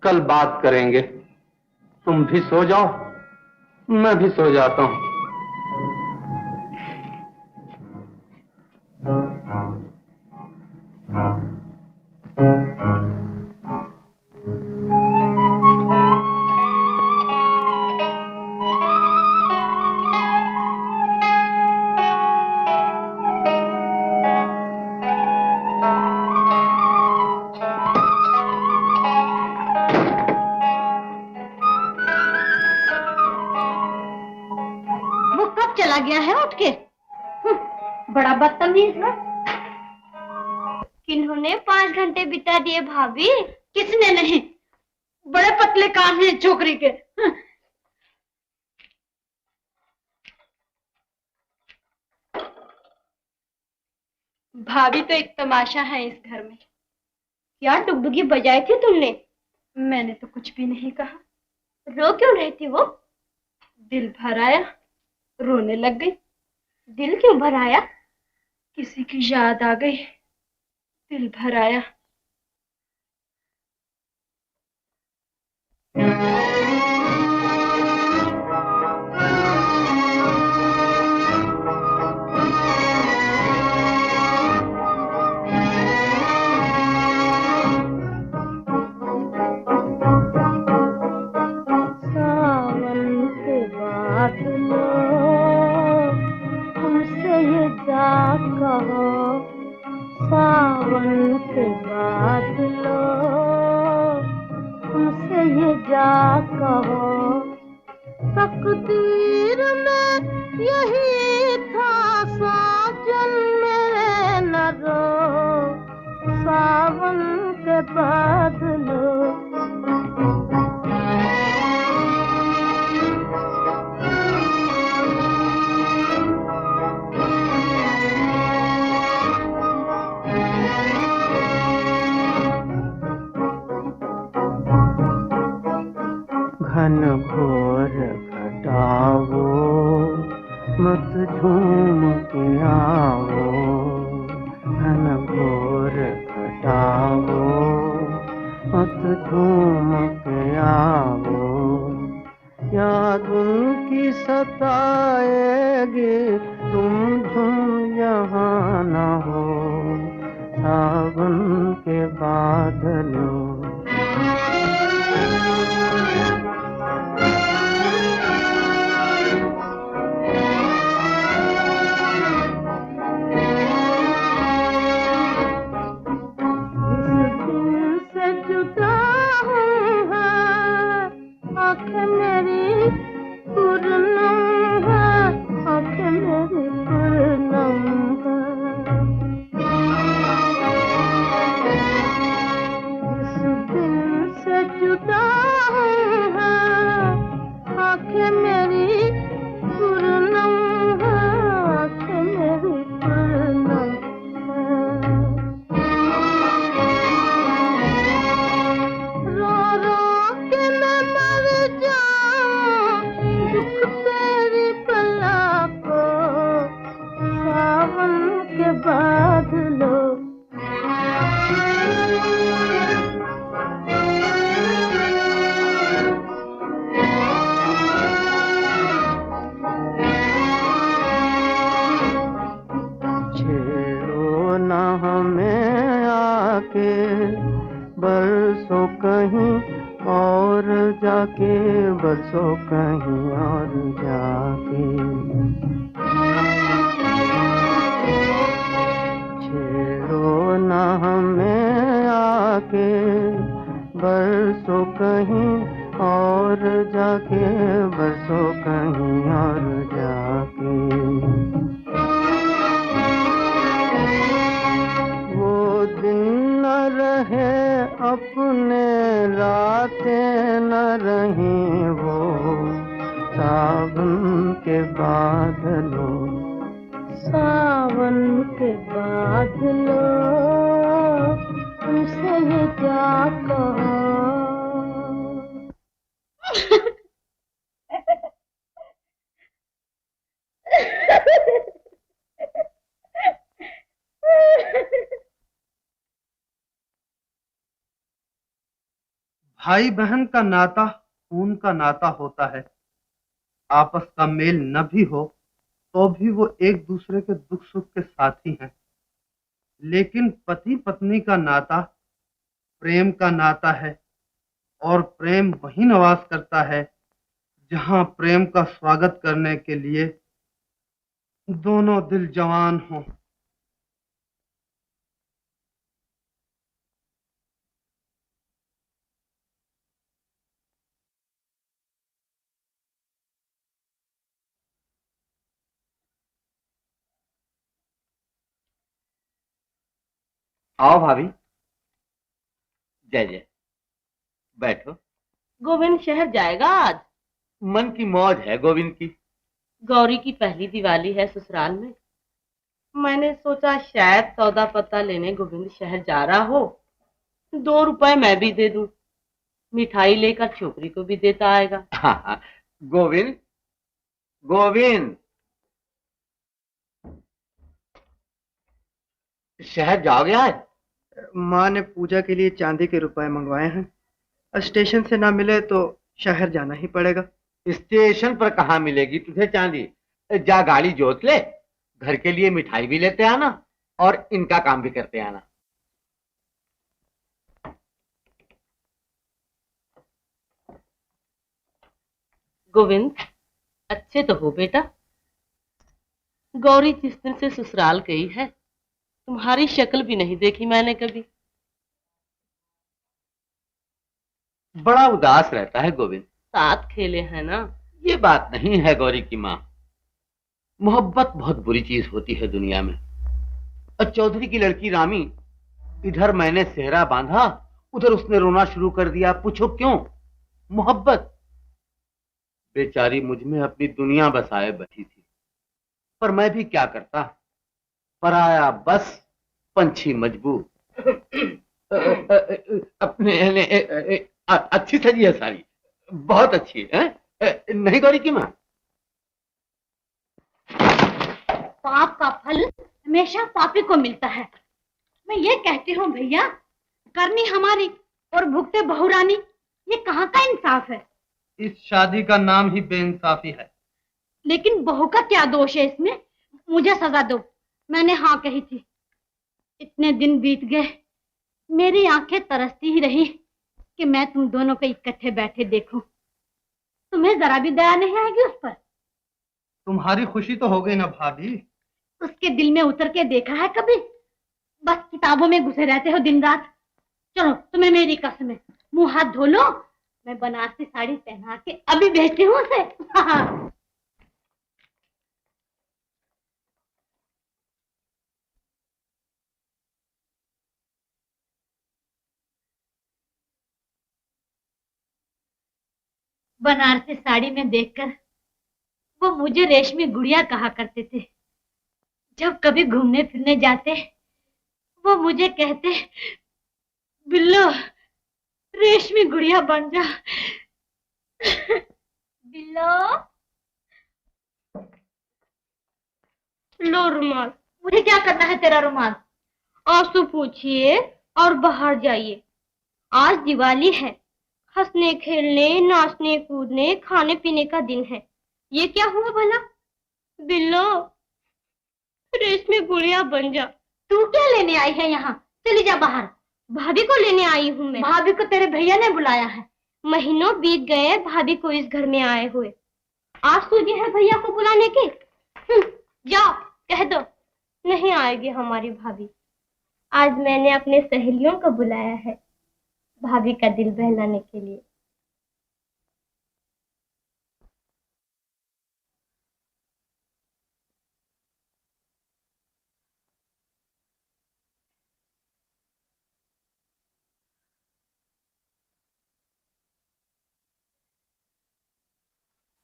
कल बात करेंगे। तुम भी सो जाओ, मैं भी सो जाता हूं। चला गया है उठ के? बड़ा बदतमीज है। किन्होंने 5 घंटे बिता दिए भाभी? किसने नहीं, बड़े पतले कान हैं छोकरी के। भाभी तो एक तमाशा है इस घर में। क्या डुगडुगी बजाई थी तुमने? मैंने तो कुछ भी नहीं कहा। रो क्यों रही थी वो? दिल भर आया, रोने लग गई। दिल क्यों भर आया? किसी की याद आ गई, दिल भर आया। सावन के बाद लो तुमसे ये जा कहो, तकदीर में यही था साजन मेरे न रो, सावन के बाद लो। घन घोर घटाओ मत झूम के आओ, घन घोर घटाओ मत झूम के आओ, याद उनकी सताएगी तुम झूम यहाँ न हो, सावन के बादलों। कहीं और जाके, बरसो कहीं और जाके। छेड़ो ना हमें आके, बरसो कहीं और जाके, बरसो कहीं और जाके। वो दिन न रहे अपने, रातें न रहीं वो सावन के बादलों, सावन के बादलों, तुमसे ये क्या कहूं। भाई बहन का नाता खून का नाता होता है। आपस का मेल न भी हो तो भी वो एक दूसरे के दुख सुख के साथी हैं। लेकिन पति पत्नी का नाता प्रेम का नाता है, और प्रेम वहीं निवास करता है जहां प्रेम का स्वागत करने के लिए दोनों दिल जवान हों। आओ भाभी। जय जय, बैठो। गोविंद शहर जाएगा आज? मन की मौज है गोविंद की। गौरी की पहली दिवाली है ससुराल में। मैंने सोचा शायद सौदा पत्ता लेने गोविंद शहर जा रहा हो, 2 रुपए मैं भी दे दूं, मिठाई लेकर छोकरी को भी देता आएगा। हाँ, गोविंद गोविंद, शहर जाओगे आज? माँ ने पूजा के लिए चांदी के रुपए मंगवाए हैं। स्टेशन से ना मिले तो शहर जाना ही पड़ेगा। स्टेशन पर कहाँ मिलेगी तुझे चांदी? जा गाड़ी जोत ले, घर के लिए मिठाई भी लेते आना और इनका काम भी करते आना। गोविंद, अच्छे तो हो बेटा। गौरी जिस दिन से ससुराल गई है, तुम्हारी शक्ल भी नहीं देखी मैंने कभी। बड़ा उदास रहता है गोविंद। साथ खेले हैं ना। ये बात नहीं है गौरी की माँ, मोहब्बत बहुत बुरी चीज होती है दुनिया में। और चौधरी की लड़की रामी, इधर मैंने सेहरा बांधा, उधर उसने रोना शुरू कर दिया। पूछो क्यों? मोहब्बत। बेचारी मुझ में अपनी दुनिया बसाए बैठी थी, पर मैं भी क्या करता, पराया बस पंछी मजबूर। अपने अच्छी सजी है सारी, बहुत अच्छी है। नहीं गौरी की माँ? पाप का फल हमेशा पापी को मिलता है। मैं ये कहती हूँ भैया, करनी हमारी और भुगते बहुरानी, ये कहाँ का इंसाफ है? इस शादी का नाम ही बेइंसाफी है। लेकिन बहू का क्या दोष है इसमें? मुझे सजा दो, मैंने हाँ कही थी। इतने दिन बीत गए, मेरी आंखें तरसती ही रही कि मैं तुम दोनों को इकट्ठे बैठे देखूं। तुम्हें जरा भी दया नहीं आएगी उस पर? तुम्हारी खुशी तो हो गई ना भाभी? उसके दिल में उतर के देखा है कभी? बस किताबों में घुसे रहते हो दिन रात। चलो तुम्हें मेरी कसम है, मुंह हाथ धो लो, मैं बनारसी साड़ी पहना के अभी भेजती हूँ उसे। बनारसी साड़ी में देखकर वो मुझे रेशमी गुड़िया कहा करते थे। जब कभी घूमने फिरने जाते, वो मुझे कहते, बिल्लो रेशमी गुड़िया बन जा। बिल्लो, लो रुमाल। मुझे क्या करना है तेरा रुमाल? आंसू पूछिए और बाहर जाइए। आज दिवाली है, हंसने खेलने नाचने कूदने खाने पीने का दिन है। ये क्या हुआ भला? बिल्लो रेशमी गुड़िया बन जा। तू क्या लेने आई है यहाँ? चली जा बाहर। भाभी को लेने आई हूँ मैं। भाभी को तेरे भैया ने बुलाया है। महीनों बीत गए भाभी को इस घर में आए हुए। आज सूझी है भैया को बुलाने की? जाओ कह दो नहीं आएगी हमारी भाभी। आज मैंने अपने सहेलियों को बुलाया है भाभी का दिल बहलाने के लिए।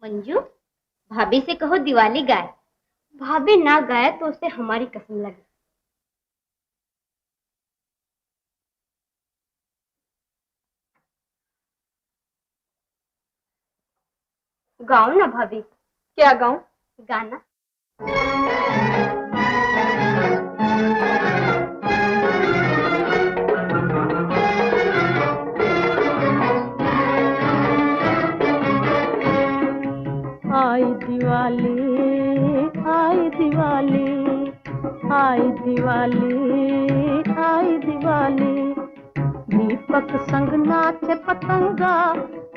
मंजू, भाभी से कहो दिवाली गाए। भाभी ना गाए तो उसे हमारी कसम लगे। गाओ ना भाभी। क्या गाऊं? गाना। आई दिवाली, आई दिवाली, आई दिवाली, आई दिवाली। दीपक संग नाचे पतंगा,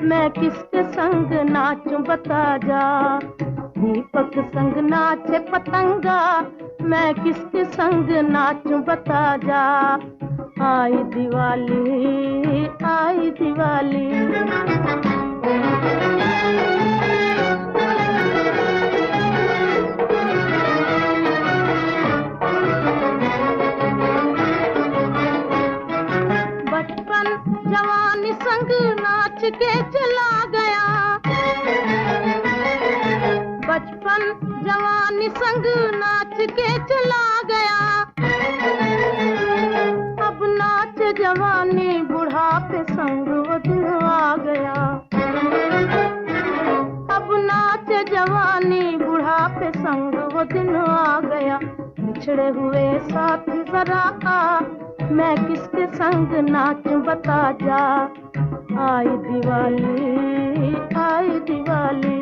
मैं किसके संग नाचूं बता जा। दीपक संग नाचे पतंगा, मैं किसके संग नाचूं बता जा। आई दिवाली, आई दिवाली। बचपन जवानी संग नाच के चला गया। बचपन जवानी संग नाच के चला गया। अब नाच जवानी बुढ़ापे संग वो दिन आ गया। अब नाच जवानी बुढ़ापे संग वो दिन आ गया। बिछड़े हुए साथी जरा आ, मैं किसके संग नाचूं बता जा। आई दिवाली, आई दिवाली।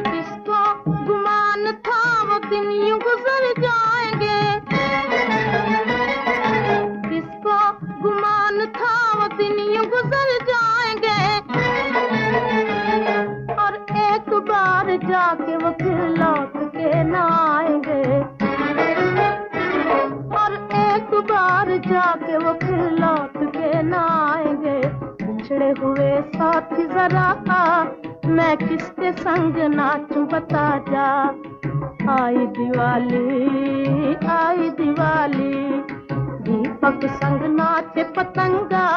किसको गुमान था वो दिन यूं गुजर जाएंगे। किसको गुमान था वो दिन यूं गुजर जाएंगे। और एक बार जाके वो फिर लौट के ना आएंगे। और एक बार जाके वो फिर लौट के ना आएंगे। बिछड़े हुए साथी जरा आ, मैं किसके संग नाचूं बता जा। आई दिवाली, आई दिवाली। दीपक संग नाचे पतंगा,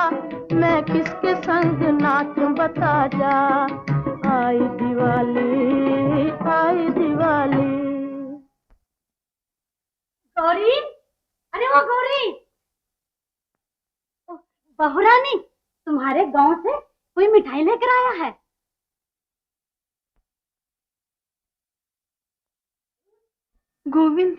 मैं किसके संग नाचूं बता जा। आई दिवाली, आई दिवाली। गौरी, अरे वो गौरी, बहू रानी, तुम्हारे गांव से कोई मिठाई लेकर आया है। गोविंद,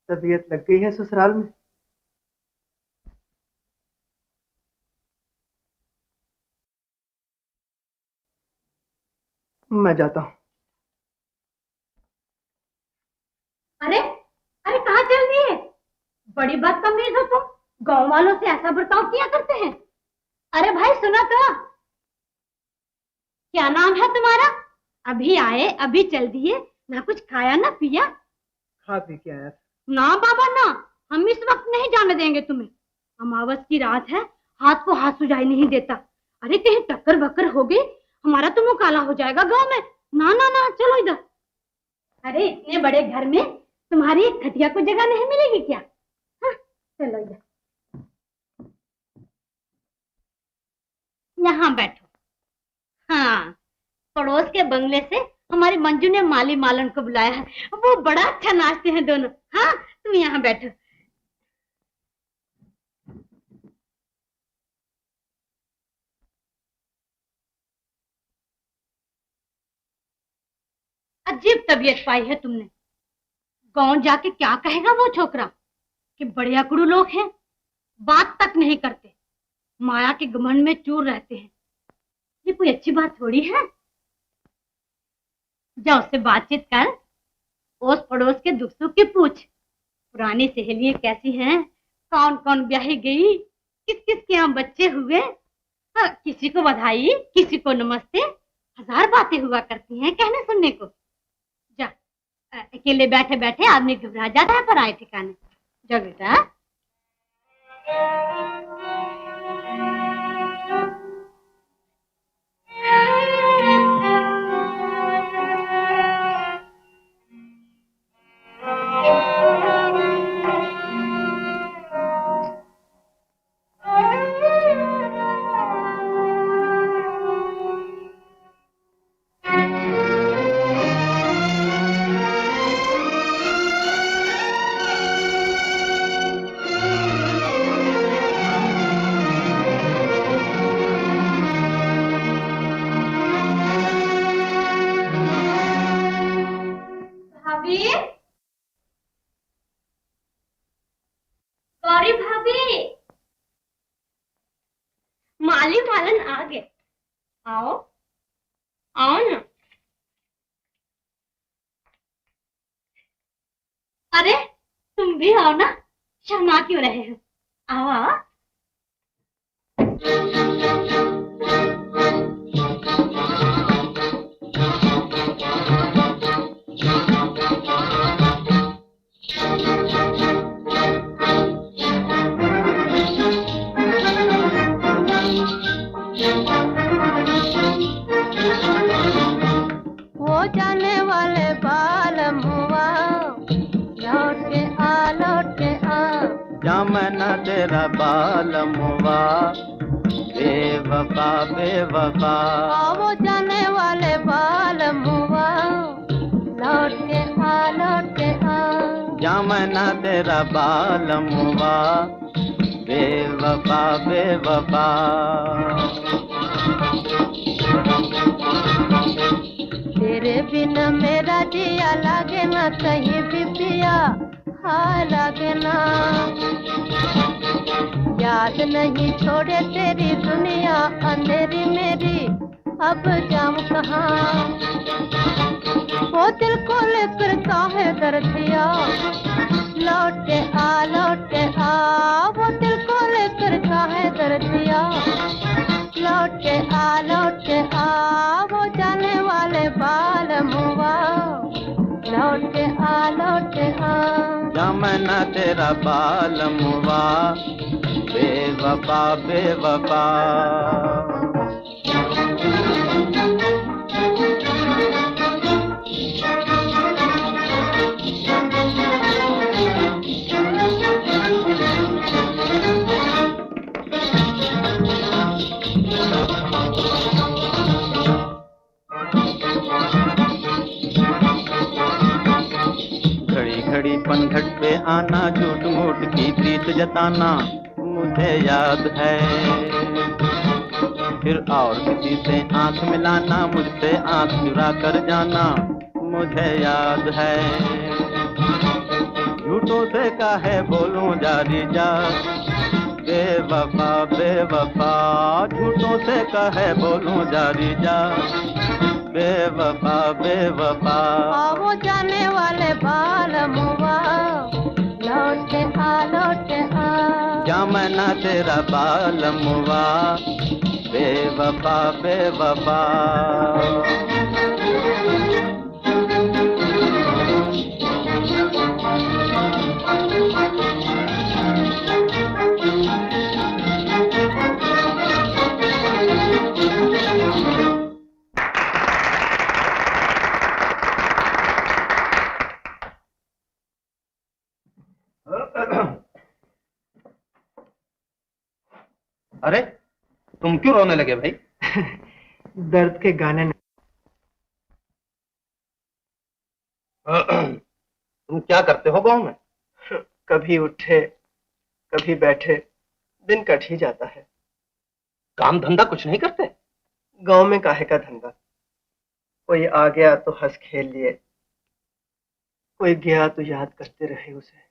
तबीयत लग गई है ससुराल में? मैं जाता हूँ। अरे अरे कहाँ चल रही है? बड़ी बदतमीज हो तुम, गांव वालों से ऐसा बर्ताव किया करते हैं। अरे भाई सुनो तो, क्या नाम है तुम्हारा? अभी आए अभी चल दिए, ना कुछ खाया ना पिया। खा पी के आया। ना बाबा ना, हम इस वक्त नहीं जाने देंगे तुम्हें। अमावस की रात है, हाथ को हाथ सुझाई नहीं देता। अरे कहीं टक्कर बक्कर हो गई, हमारा तो मुंह काला हो जाएगा गांव में। ना ना ना, चलो इधर। अरे इतने बड़े घर में तुम्हारी एक खटिया को जगह नहीं मिलेगी क्या? हाँ, चलो इधर, यहाँ बैठो। हाँ, पड़ोस के बंगले से हमारी मंजू ने माली मालन को बुलाया है, वो बड़ा अच्छा नाचते हैं दोनों। हाँ, तुम यहाँ बैठो। अजीब तबीयत पाई है तुमने। कौन जाके क्या कहेगा वो छोकरा कि बड़े अकड़ू लोग हैं, बात तक नहीं करते, माया के घमंड में चूर रहते हैं। ये कोई अच्छी बात थोड़ी है। जा उससे बातचीत कर, ओस पड़ोस के दुख सुख की पूछ, पुरानी सहेलियां कैसी हैं, कौन कौन ब्याही गई, किस किस के यहाँ बच्चे हुए, हाँ, किसी को बधाई किसी को नमस्ते, हजार बातें हुआ करती हैं कहने सुनने को। जा, अकेले बैठे बैठे आदमी घबरा जाता है पराए ठिकाने। जा बेटा। गौरी भाभी, माली मालन आ गए, आओ आओ ना। अरे तुम भी आओ ना, शर्मा क्यों रहे हो, आओ आओ। जामना तेरा बालमुआ बेवफा बेवफा, वो जाने वाले बालमुआ लौट के आ। जामना तेरा बालमुआ बेवफा बेवफा। तेरे बिना मेरा जिया लागे ना कहीं भी पिया, हाँ लागे ना। याद नहीं छोड़े तेरी दुनिया अंधेरी मेरी, अब जाऊं कहाँ। वो दिल को लेकर काहे दर्दिया, लौट के आ। वो दिल को लेकर काहे दर्दिया, लौट के आ। वो जाने वाले बालमुआ लौट के आ। जामना तेरा बालमुआ बेवफा बेवफा। घड़ी घड़ी पनघट पे आना, झूठ मूठ की प्रीत जताना मुझे याद है। फिर और किसी से आंख मिलाना, मुझसे आंख चुरा कर जाना मुझे याद है। झूठों से काहे बोलूं जारी जा, बेवफा बेवफा। झूठों से काहे बोलूं जारी जा, बेवफा बेवफा। वो जाने वाले बालमुआ लौट के आ। जामना तेरा बालमुआ बेवफा बेवफा। अरे तुम क्यों रोने लगे भाई? दर्द के गाने तुम क्या करते हो गांव में? कभी उठे कभी बैठे, दिन कट ही जाता है। काम धंधा कुछ नहीं करते? गांव में काहे का धंधा, कोई आ गया तो हंस खेल लिए, कोई गया तो याद करते रहे उसे।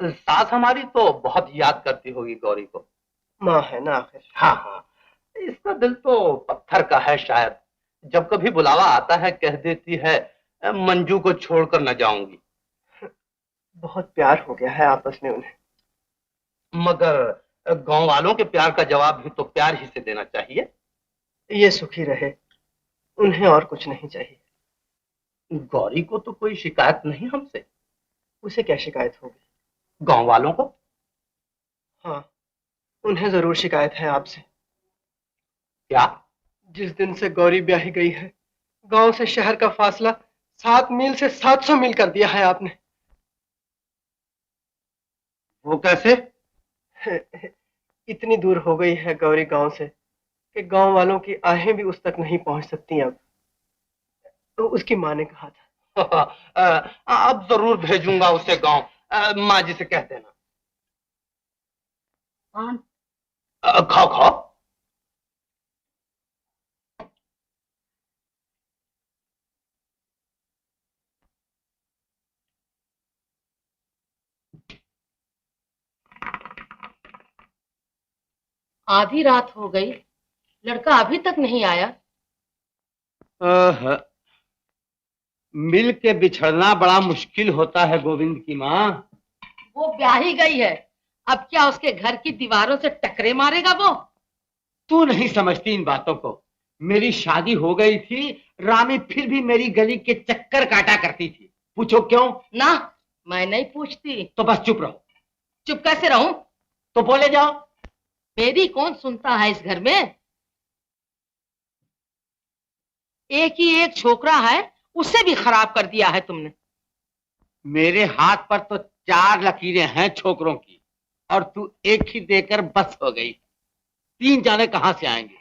सास हमारी तो बहुत याद करती होगी गौरी को। माँ है ना आखिर। हाँ हाँ, इसका दिल तो पत्थर का है शायद। जब कभी बुलावा आता है कह देती है मंजू को छोड़कर न जाऊंगी। बहुत प्यार हो गया है आपस में उन्हें। मगर गांव वालों के प्यार का जवाब भी तो प्यार ही से देना चाहिए। ये सुखी रहे, उन्हें और कुछ नहीं चाहिए। गौरी को तो कोई शिकायत नहीं हमसे। उसे क्या शिकायत होगी? गांव वालों को? हाँ, उन्हें जरूर शिकायत है आपसे। क्या? जिस दिन से गौरी ब्याही गई है, गांव से शहर का फासला 7 मील से 700 मील कर दिया है आपने। वो कैसे? इतनी दूर हो गई है गौरी गांव से कि गांव वालों की आहें भी उस तक नहीं पहुंच सकती अब। तो उसकी माँ ने कहा था। अब जरूर भेजूंगा उसे गांव। माँ जी से कह देना। खाओ खाओ। आधी रात हो गई, लड़का अभी तक नहीं आया। मिल के बिछड़ना बड़ा मुश्किल होता है गोविंद की माँ। वो ब्याही गई है, अब क्या उसके घर की दीवारों से टकरे मारेगा वो? तू नहीं समझती इन बातों को। मेरी शादी हो गई थी, रामी फिर भी मेरी गली के चक्कर काटा करती थी। पूछो क्यों? ना, मैं नहीं पूछती। तो बस चुप रहो। चुप कैसे रहूं? तो बोले जाओ। मेरी कौन सुनता है इस घर में? एक ही एक छोकरा है, उसे भी खराब कर दिया है तुमने। मेरे हाथ पर तो 4 लकीरें हैं छोकरों की, और तू एक ही देकर बस हो गई। 3 जाने कहां से आएंगे?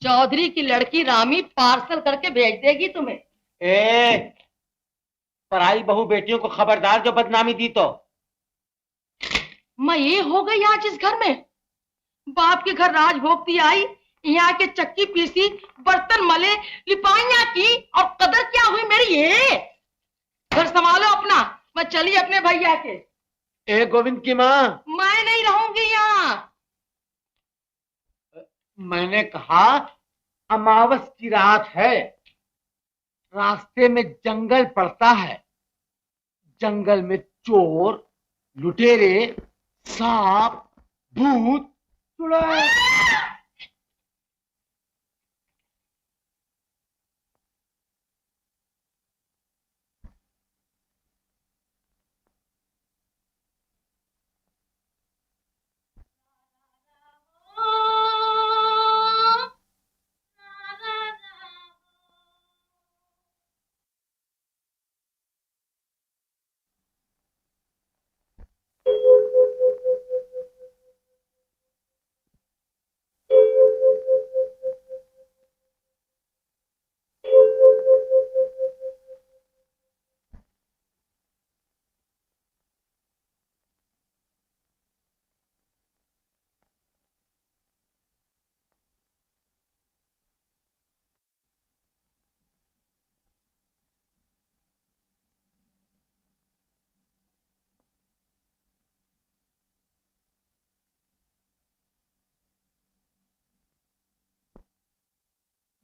चौधरी की लड़की रामी पार्सल करके भेज देगी तुम्हें। पराई बहू बेटियों को खबरदार जो बदनामी दी तो। मैं ये हो गई आज इस घर में। बाप के घर राज भोगती आई, यहाँ के चक्की पीसी, बर्तन मले, लिपाइयां की, और कदर क्या हुई मेरी? ये घर संभालो अपना, मैं चली अपने भैया के। गोविंद की माँ, मैं नहीं रहूंगी यहाँ। मैंने कहा अमावस की रात है, रास्ते में जंगल पड़ता है। जंगल में चोर, लुटेरे, सांप, भूत, चुड़ैल।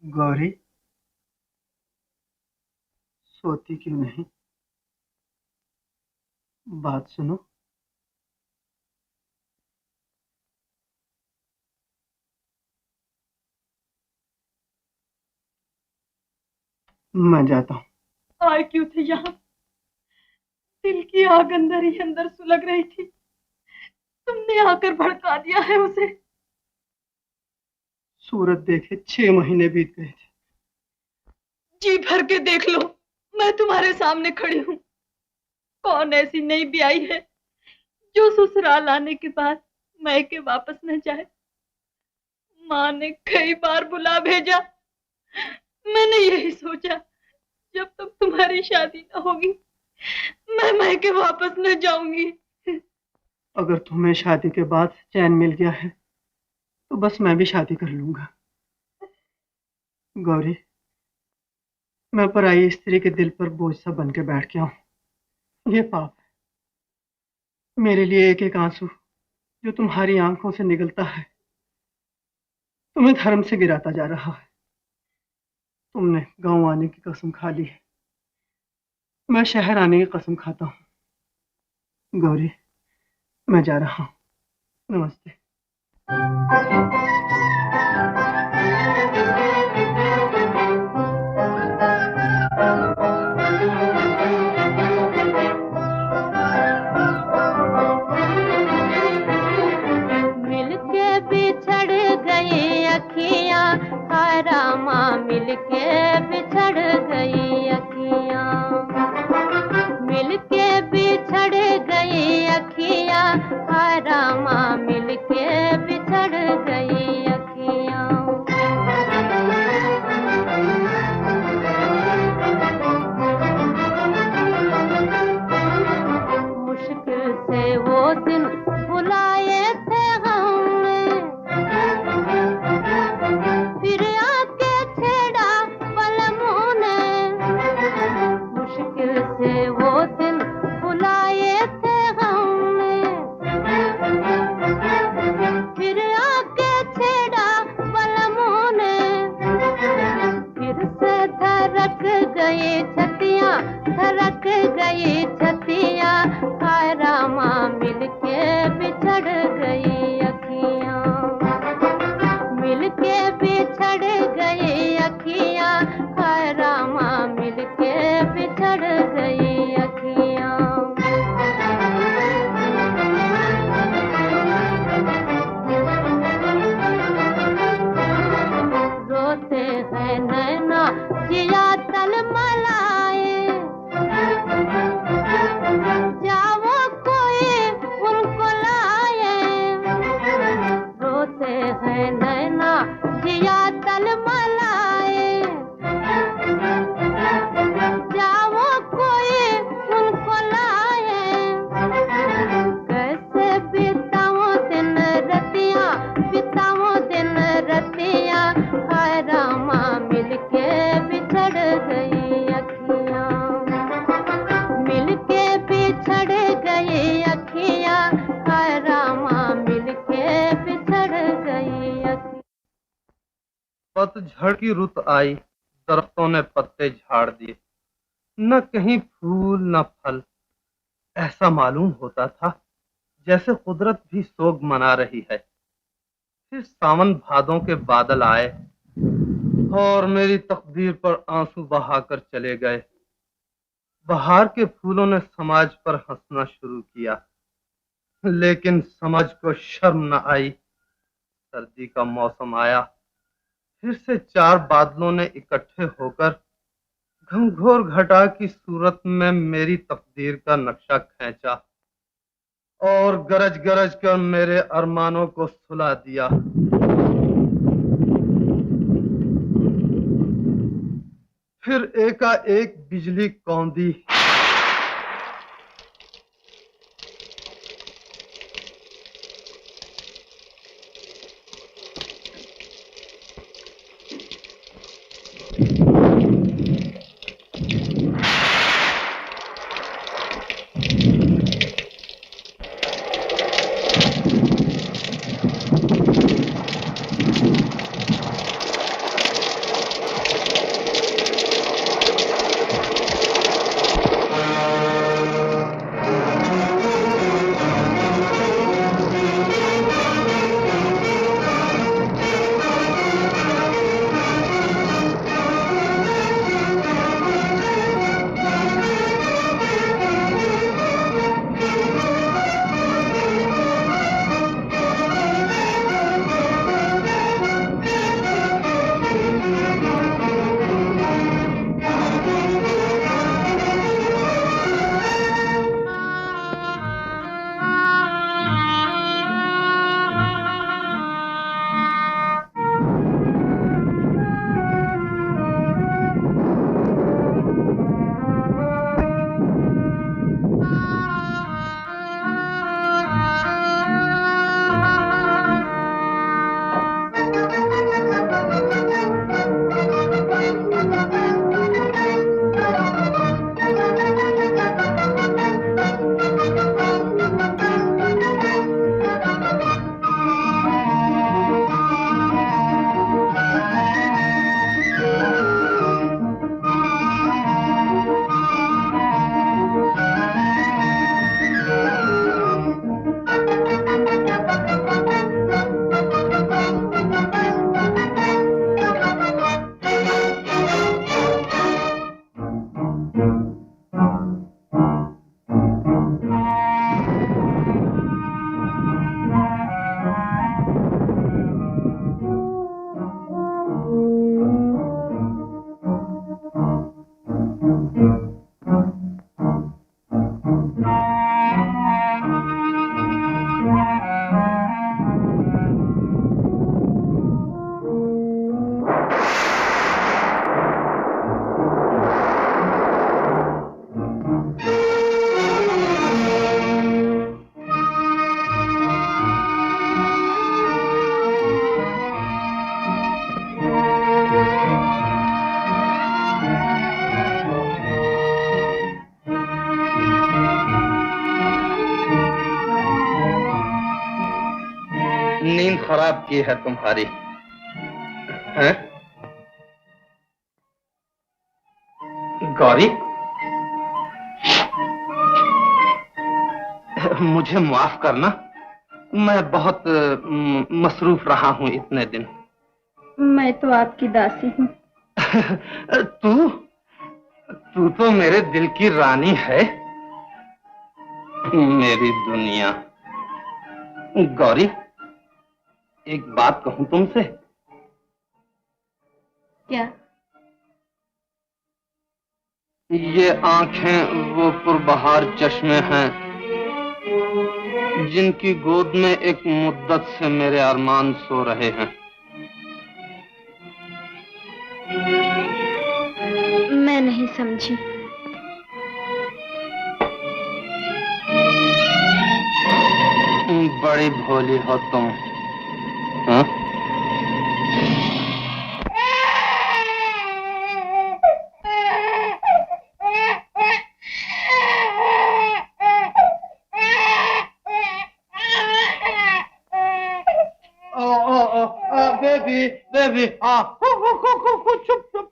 गौरी, सोती क्यों नहीं? बात सुनो। मैं जाता हूँ। आए क्यों थे यहाँ? दिल की आग अंदर ही अंदर सुलग रही थी, तुमने आकर भड़का दिया है उसे। सूरत देखे 6 महीने बीत गए थे। जी भर के देख लो, मैं तुम्हारे सामने खड़ी हूँ। कौन ऐसी नई ब्याई है जो ससुराल आने के बाद मैके वापस न जाए? माँ ने कई बार बुला भेजा, मैंने यही सोचा जब तक तुम्हारी शादी न होगी मैं मैके वापस न जाऊंगी। अगर तुम्हें शादी के बाद चैन मिल गया है तो बस मैं भी शादी कर लूंगा। गौरी, मैं पराई स्त्री के दिल पर बोझ सा बन के बैठ गया हूँ। ये पाप है। मेरे लिए एक एक आंसू जो तुम्हारी आंखों से निकलता है तुम्हें धर्म से गिराता जा रहा है। तुमने गांव आने की कसम खा ली है, मैं शहर आने की कसम खाता हूँ। गौरी, मैं जा रहा हूँ। नमस्ते। मिलके बिछड़ गई अखियां, हाय रामा मिलके बिछड़ गई अखियां। मिलके बिछड़ गई अखियां, हाय रामा मिलके बिछड़ गई अखियां। मुश्किल से वो दिन बुलाए थे हमने, फिर आके छेड़ा पलमों ने। मुश्किल से वो दिन बुलाए थे हमने, फिर आके छेड़ा पलमों ने। फिर से धड़क गई छतियां, धड़क गई छतियां, हाय रामा मिलके बिछड़ गई अखियां। मिलके बिछड़ गई अखियां, हाय रामा मिलके बिछड़ गई अखियां। रोते हैं नैना जिया तलमलाए, जाओ कोई उनको लाए। रोते हैं नैना जिया तलमलाए, जाओ कोई उनको लाए। कैसे बिताऊं दिन रतियां, बिताऊं दिन रतियां, हाय रामा मिलके बिछड़ गई अखियां। मिलके बिछड़ गई अखियां, हाय रामा मिलके बिछड़ गई अखियां। पतझड़ की रुत आई, दरख्तों ने पत्ते झाड़ दिए, न कहीं फूल न फल। ऐसा मालूम होता था जैसे कुदरत भी सोग मना रही है। फिर सावन भादों के बादल आए और मेरी तकदीर पर आंसू बहाकर चले गए। बहार के फूलों ने समाज पर हंसना शुरू किया, लेकिन समाज को शर्म न आई। सर्दी का मौसम आया, फिर से चार बादलों ने इकट्ठे होकर घनघोर घटा की सूरत में मेरी तकदीर का नक्शा खींचा और गरज गरज कर मेरे अरमानों को सुला दिया। फिर एकाएक बिजली कौंधी। नींद खराब की है तुम्हारी, हैं? गौरी, मुझे माफ करना, मैं बहुत मसरूफ रहा हूं इतने दिन। मैं तो आपकी दासी हूँ। तू तू तो मेरे दिल की रानी है, मेरी दुनिया। गौरी, एक बात कहूं तुमसे? क्या? ये आंखें वो पुरबहार चश्मे हैं जिनकी गोद में एक मुद्दत से मेरे अरमान सो रहे हैं। मैं नहीं समझी। बड़ी भोली हो तुम, हाँ? बेबी, चुप चुप,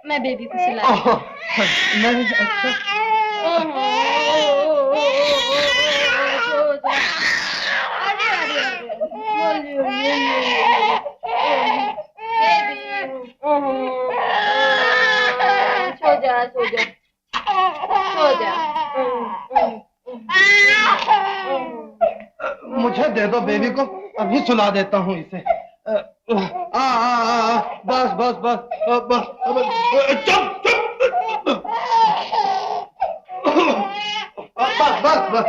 मैं बेबी को सुला। नहीं, अच्छा। सो जा, सो जा, सो जा। मुझे दे दो बेबी को, अभी सुला देता हूँ इसे। बस बस बस बस, चुप चुप, बस बस बस,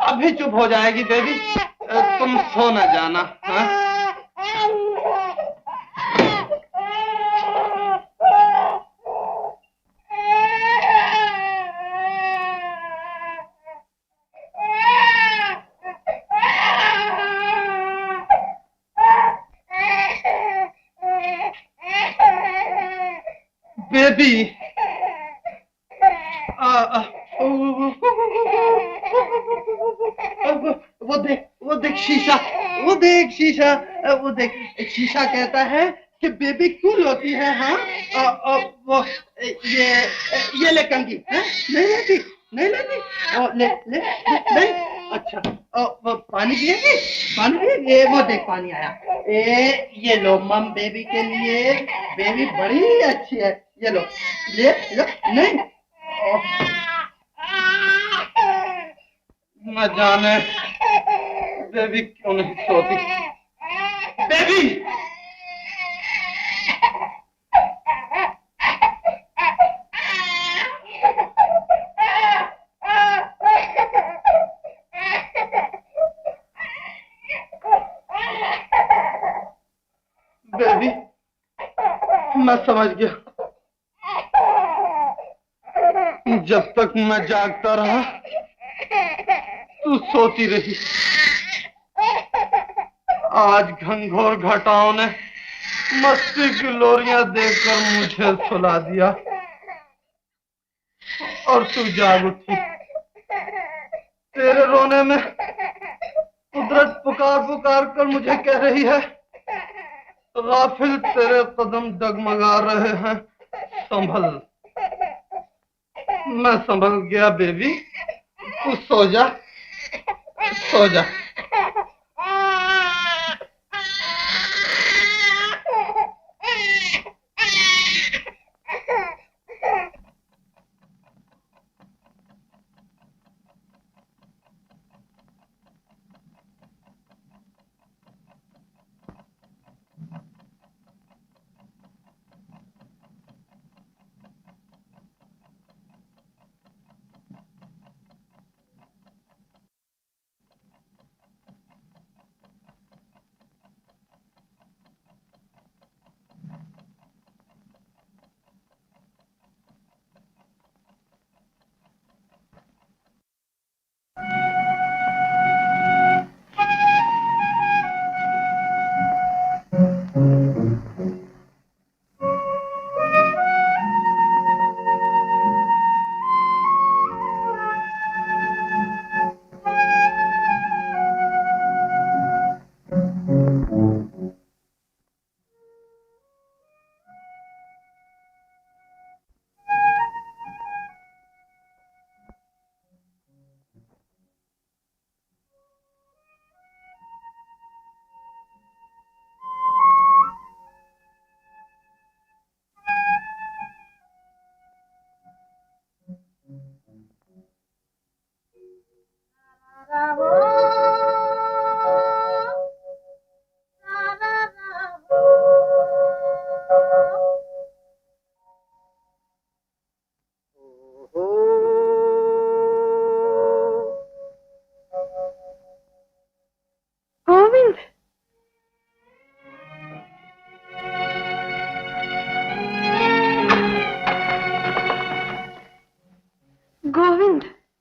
अभी चुप हो जाएगी बेबी, तुम सो न जाना, हाँ? बेबी, वो देख शीशा, वो देख शीशा, वो देख शीशा कहता है कि बेबी कूल होती है, हाँ? वो ये ले कंघी, हाँ? नहीं लेती, नहीं लेती, ले ले नहीं, अच्छा, वो पानी पिएगी, पानी पिएगी, वो देख पानी आया, ये लो मम बेबी के लिए, बेबी बड़ी अच्छी है, ये लो, ले लो, नहीं, न जाने बेबी क्यों नहीं सोती। बेबी, बेबी, मैं समझ गया, जब तक मैं जागता रहा तू सोती रही। आज घनघोर घटाओं ने मस्ती की लोरियां देकर मुझे सुला दिया और तू जाग उठी। तेरे रोने में कुदरत पुकार पुकार कर मुझे कह रही है, गाफिल तेरे कदम डगमगा रहे हैं, संभल। मैं संभल गया बेबी, तू सो जा, सो जा।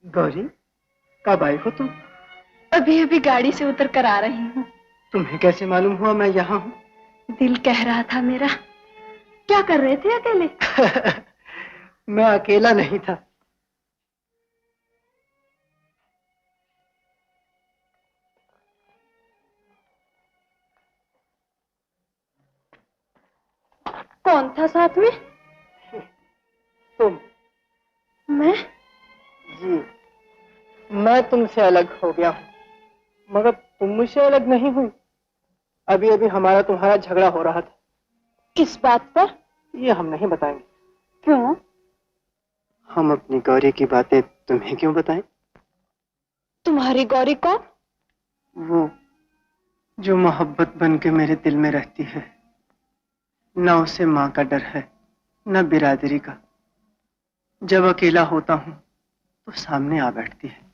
गौरी, कब आई हो तुम? अभी अभी गाड़ी से उतर कर आ रही हूँ। तुम्हें कैसे मालूम हुआ मैं यहाँ हूँ? दिल कह रहा था मेरा। क्या कर रहे थे अकेले? मैं अकेला नहीं था। कौन था साथ में? तुम। मैं? जी, मैं तुमसे अलग हो गया हूँ, मगर तुम मुझसे अलग नहीं हुई। अभी अभी हमारा तुम्हारा झगड़ा हो रहा था। किस बात पर? ये हम नहीं बताएंगे। क्यों? हम अपनी गौरी की बातें तुम्हें क्यों बताएं? तुम्हारी गौरी कौन? वो जो मोहब्बत बन के मेरे दिल में रहती है। न उसे माँ का डर है, न बिरादरी का। जब अकेला होता हूँ तो सामने आ बैठती है।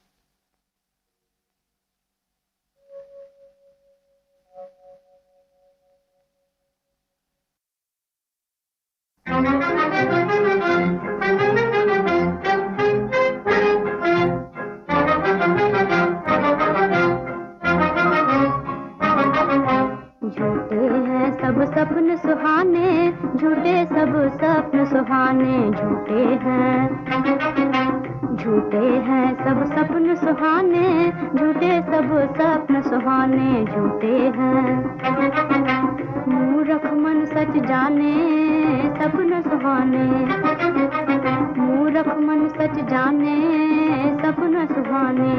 झूठे हैं सब सपन सुहाने, झूठे सब सपन सुहाने, झूठे हैं। झूठे हैं सब सपन सुहाने, झूठे सब सपन सुहाने, झूठे हैं। मूर्ख मन सच जाने सपन सुहाने, मूर्ख मन सच जाने सपन सुहाने,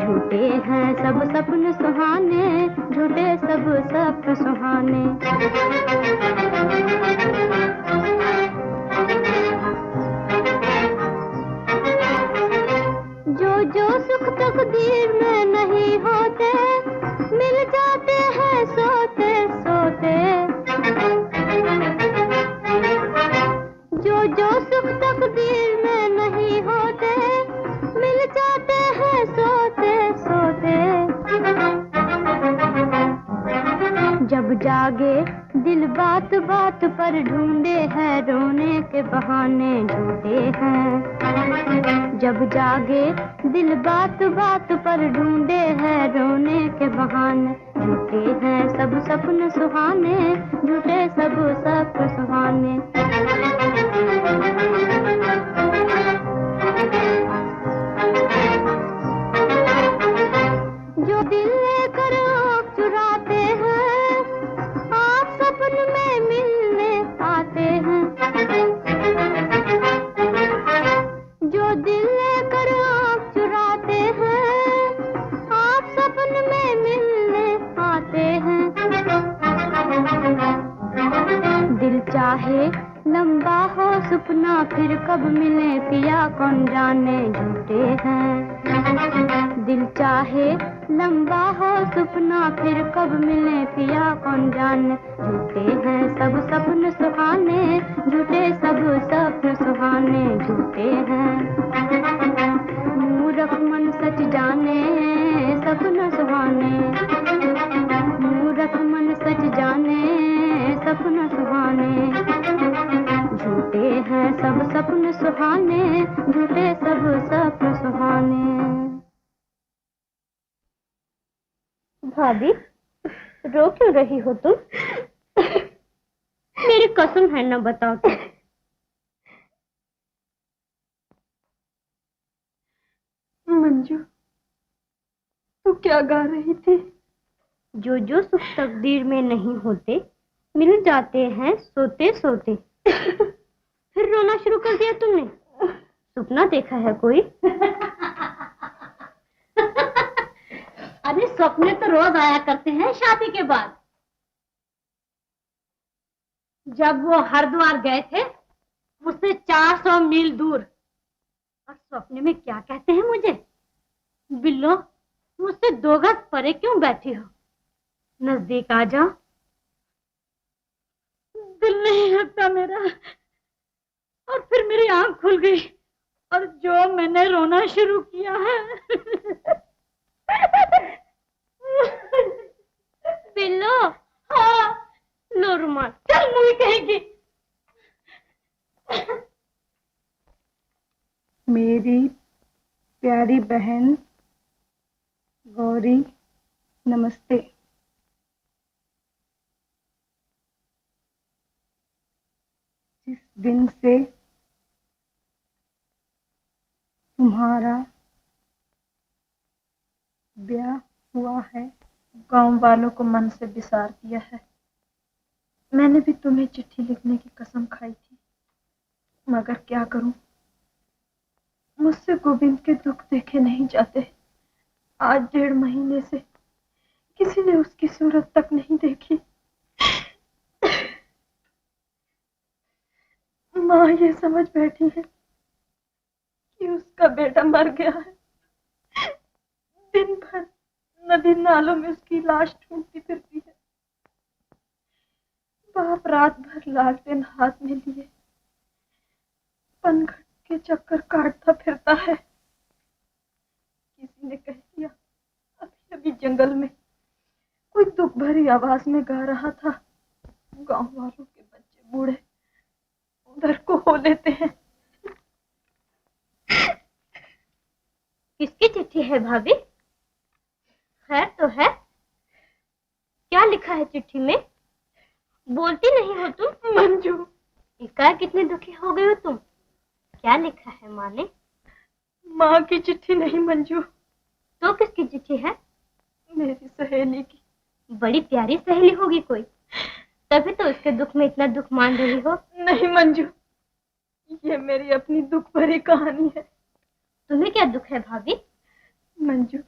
झूठे हैं सब सपन सुहाने, झूठे सब सपन सुहाने। जो सुख तकदीर में नहीं होते, मिल जाते हैं सोते सोते। जो सुख तकदीर में नहीं होते, मिल जाते हैं सोते सोते। जब जागे दिल बात बात पर ढूंढे हैं रोने के बहाने, झूठे हैं। जब जागे दिल बात बात पर ढूंढे हैं रोने के बहाने, झूठे हैं सब सपन सुहाने, झूठे सब सपन सुहाने। जो दिल लेकर आँख चुराते हैं, आप सपन में मिलने आते हैं। जो दिल लेकर आँख चुराते हैं, आप सपन में मिलने आते हैं। दिल चाहे लंबा हो सपना, फिर कब मिले पिया कौन जाने, झूठे हैं। दिल चाहे लंबा हो सपना, फिर कब मिले पिया कौन जाने, झूठे हैं सब सपन सुहाने, झूठे सब सपन सुहाने, झूठे हैं। मूर्ख मन सच जाने सपन सुहाने, मूर्ख मन सच जाने सपन सुहाने, झूठे हैं सब सपन सुहाने, झूठे सब सपन सुहाने। भाभी, रो क्यों रही हो तुम? मेरी कसम है, न बताओ तो। मंजू, तू क्या गा रही थी? जो सुख तकदीर में नहीं होते, मिल जाते हैं सोते सोते। फिर रोना शुरू कर दिया तुमने? सपना देखा है कोई? अरे सपने तो रोज आया करते हैं शादी के बाद। जब वो हरिद्वार गए थे मुझसे 400 मील दूर, और सपने में क्या कहते हैं मुझे, बिल्लो मुझसे 2 गज परे क्यों बैठी हो, नजदीक आ जाओ। दिल नहीं लगता मेरा, और फिर मेरी आंख खुल गई और जो मैंने रोना शुरू किया है। बिल्लो, हाँ, लो रुमाल। चल मुझे कहेगी। मेरी प्यारी बहन गौरी, नमस्ते। जिस दिन से तुम्हारा ब्याह हुआ है, गांव वालों को मन से बिसार दिया है। मैंने भी तुम्हें चिट्ठी लिखने की कसम खाई थी, मगर क्या करूं, मुझसे गोविंद के दुख देखे नहीं जाते। आज 1.5 महीने से किसी ने उसकी सूरत तक नहीं देखी। माँ ये समझ बैठी है कि उसका बेटा मर गया है। दिन भर नदी नालों में उसकी लाश ढूंढती फिरती है। बाप रात भर लालटेन हाथ में लिए पनघट के चक्कर काटता फिरता है। किसी ने कह दिया अभी अभी जंगल में कोई दुख भरी आवाज में गा रहा था। गांव वालों के बच्चे बूढ़े उधर को हो लेते हैं। किसकी चिट्ठी है भाभी? खैर तो है? क्या लिखा है चिट्ठी में? बोलती नहीं हो तुम। मंजू, इकाई कितने दुखी हो गए हो तुम? क्या लिखा है माँ ने? माँ की चिट्ठी नहीं मंजू। तो किसकी चिट्ठी है? मेरी सहेली की। बड़ी प्यारी सहेली होगी कोई, तभी तो उसके दुख में इतना दुख मान रही हो। नहीं मंजू, ये मेरी अपनी दुख भरी कहानी है। तुम्हें क्या दुख है भाभी? मंजू,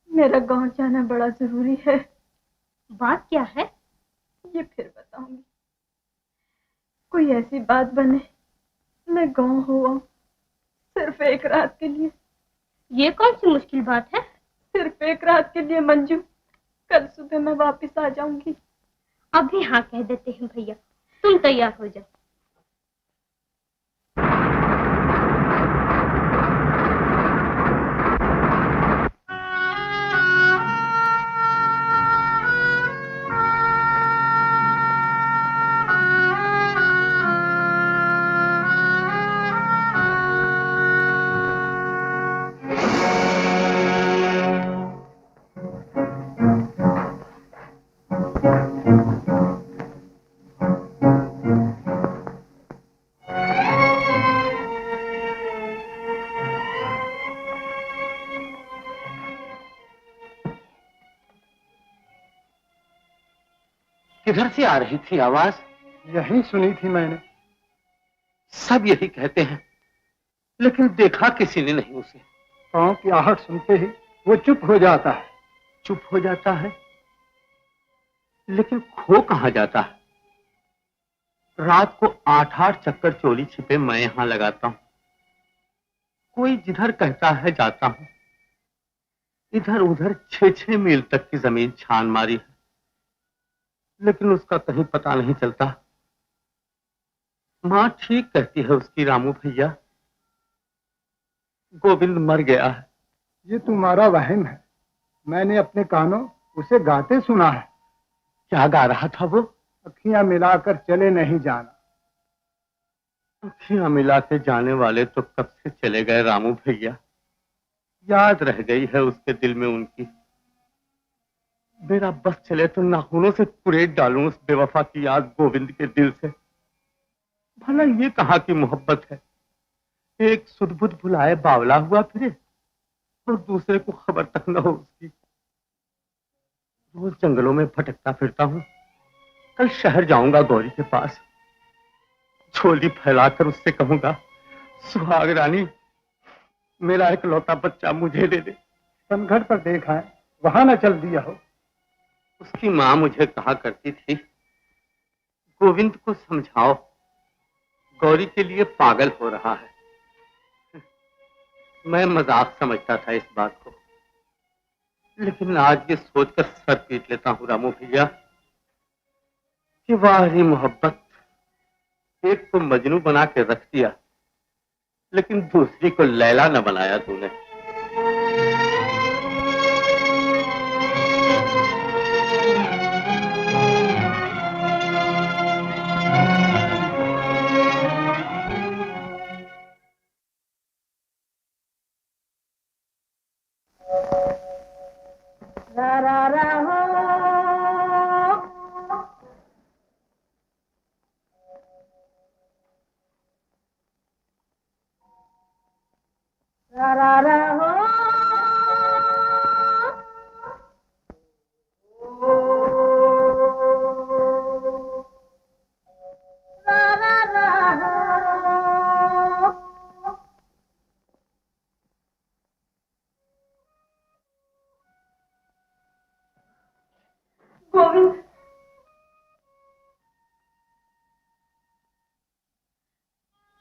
मेरा गांव जाना बड़ा जरूरी है। बात क्या है? ये फिर बताऊंगी। कोई ऐसी बात बने मैं गांव हुआ सिर्फ एक रात के लिए। ये कौन सी मुश्किल बात है? सिर्फ एक रात के लिए मंजू। कल सुबह मैं वापस आ जाऊंगी। अभी हाँ कह देते हैं भैया, तुम तैयार हो जाओ। किधर से आ रही थी आवाज? यही सुनी थी मैंने। सब यही कहते हैं, लेकिन देखा किसी ने नहीं उसे। पाँव की आहट सुनते ही वो चुप हो जाता है। चुप हो जाता है, लेकिन खो कहां जाता है? रात को 8-8 चक्कर चोरी छिपे मैं यहां लगाता हूं। कोई जिधर कहता है जाता हूं। इधर उधर 6-6 मील तक की जमीन छान मारी है, लेकिन उसका कहीं पता नहीं चलता। मां ठीक कहती है उसकी, रामू भैया, गोविंद मर गया है। ये तुम्हारा वहम है। मैंने अपने कानों उसे गाते सुना है। क्या गा रहा था वो? अखियां मिलाकर चले नहीं जाना। अखियां मिला के जाने वाले तो कब से चले गए रामू भैया। याद रह गई है उसके दिल में उनकी। मेरा बस चले तो नाखूनों से कुरेद डालूं उस बेवफा की याद गोविंद के दिल से। भला ये कहाँ की मोहब्बत है? एक सुध-बुध भुलाए बावला हुआ फिरे और दूसरे को खबर तक न हो उसकी। रोज जंगलों में भटकता फिरता हूँ। कल शहर जाऊंगा गौरी के पास। झोली फैलाकर उससे कहूंगा, सुहाग रानी, मेरा इकलौता बच्चा मुझे दे दे। पनघट पर देखा है, वहां न चल दिया हो। उसकी माँ मुझे कहा करती थी, गोविंद को समझाओ, गौरी के लिए पागल हो रहा है। मैं मजाक समझता था इस बात को, लेकिन आज ये सोचकर सर पीट लेता हूँ रामू भैया कि वाह री मोहब्बत, एक तो मजनू बना के रख दिया, लेकिन दूसरी को लैला न बनाया तूने। रा रा रा हो रा रा रा हो। गोविंद,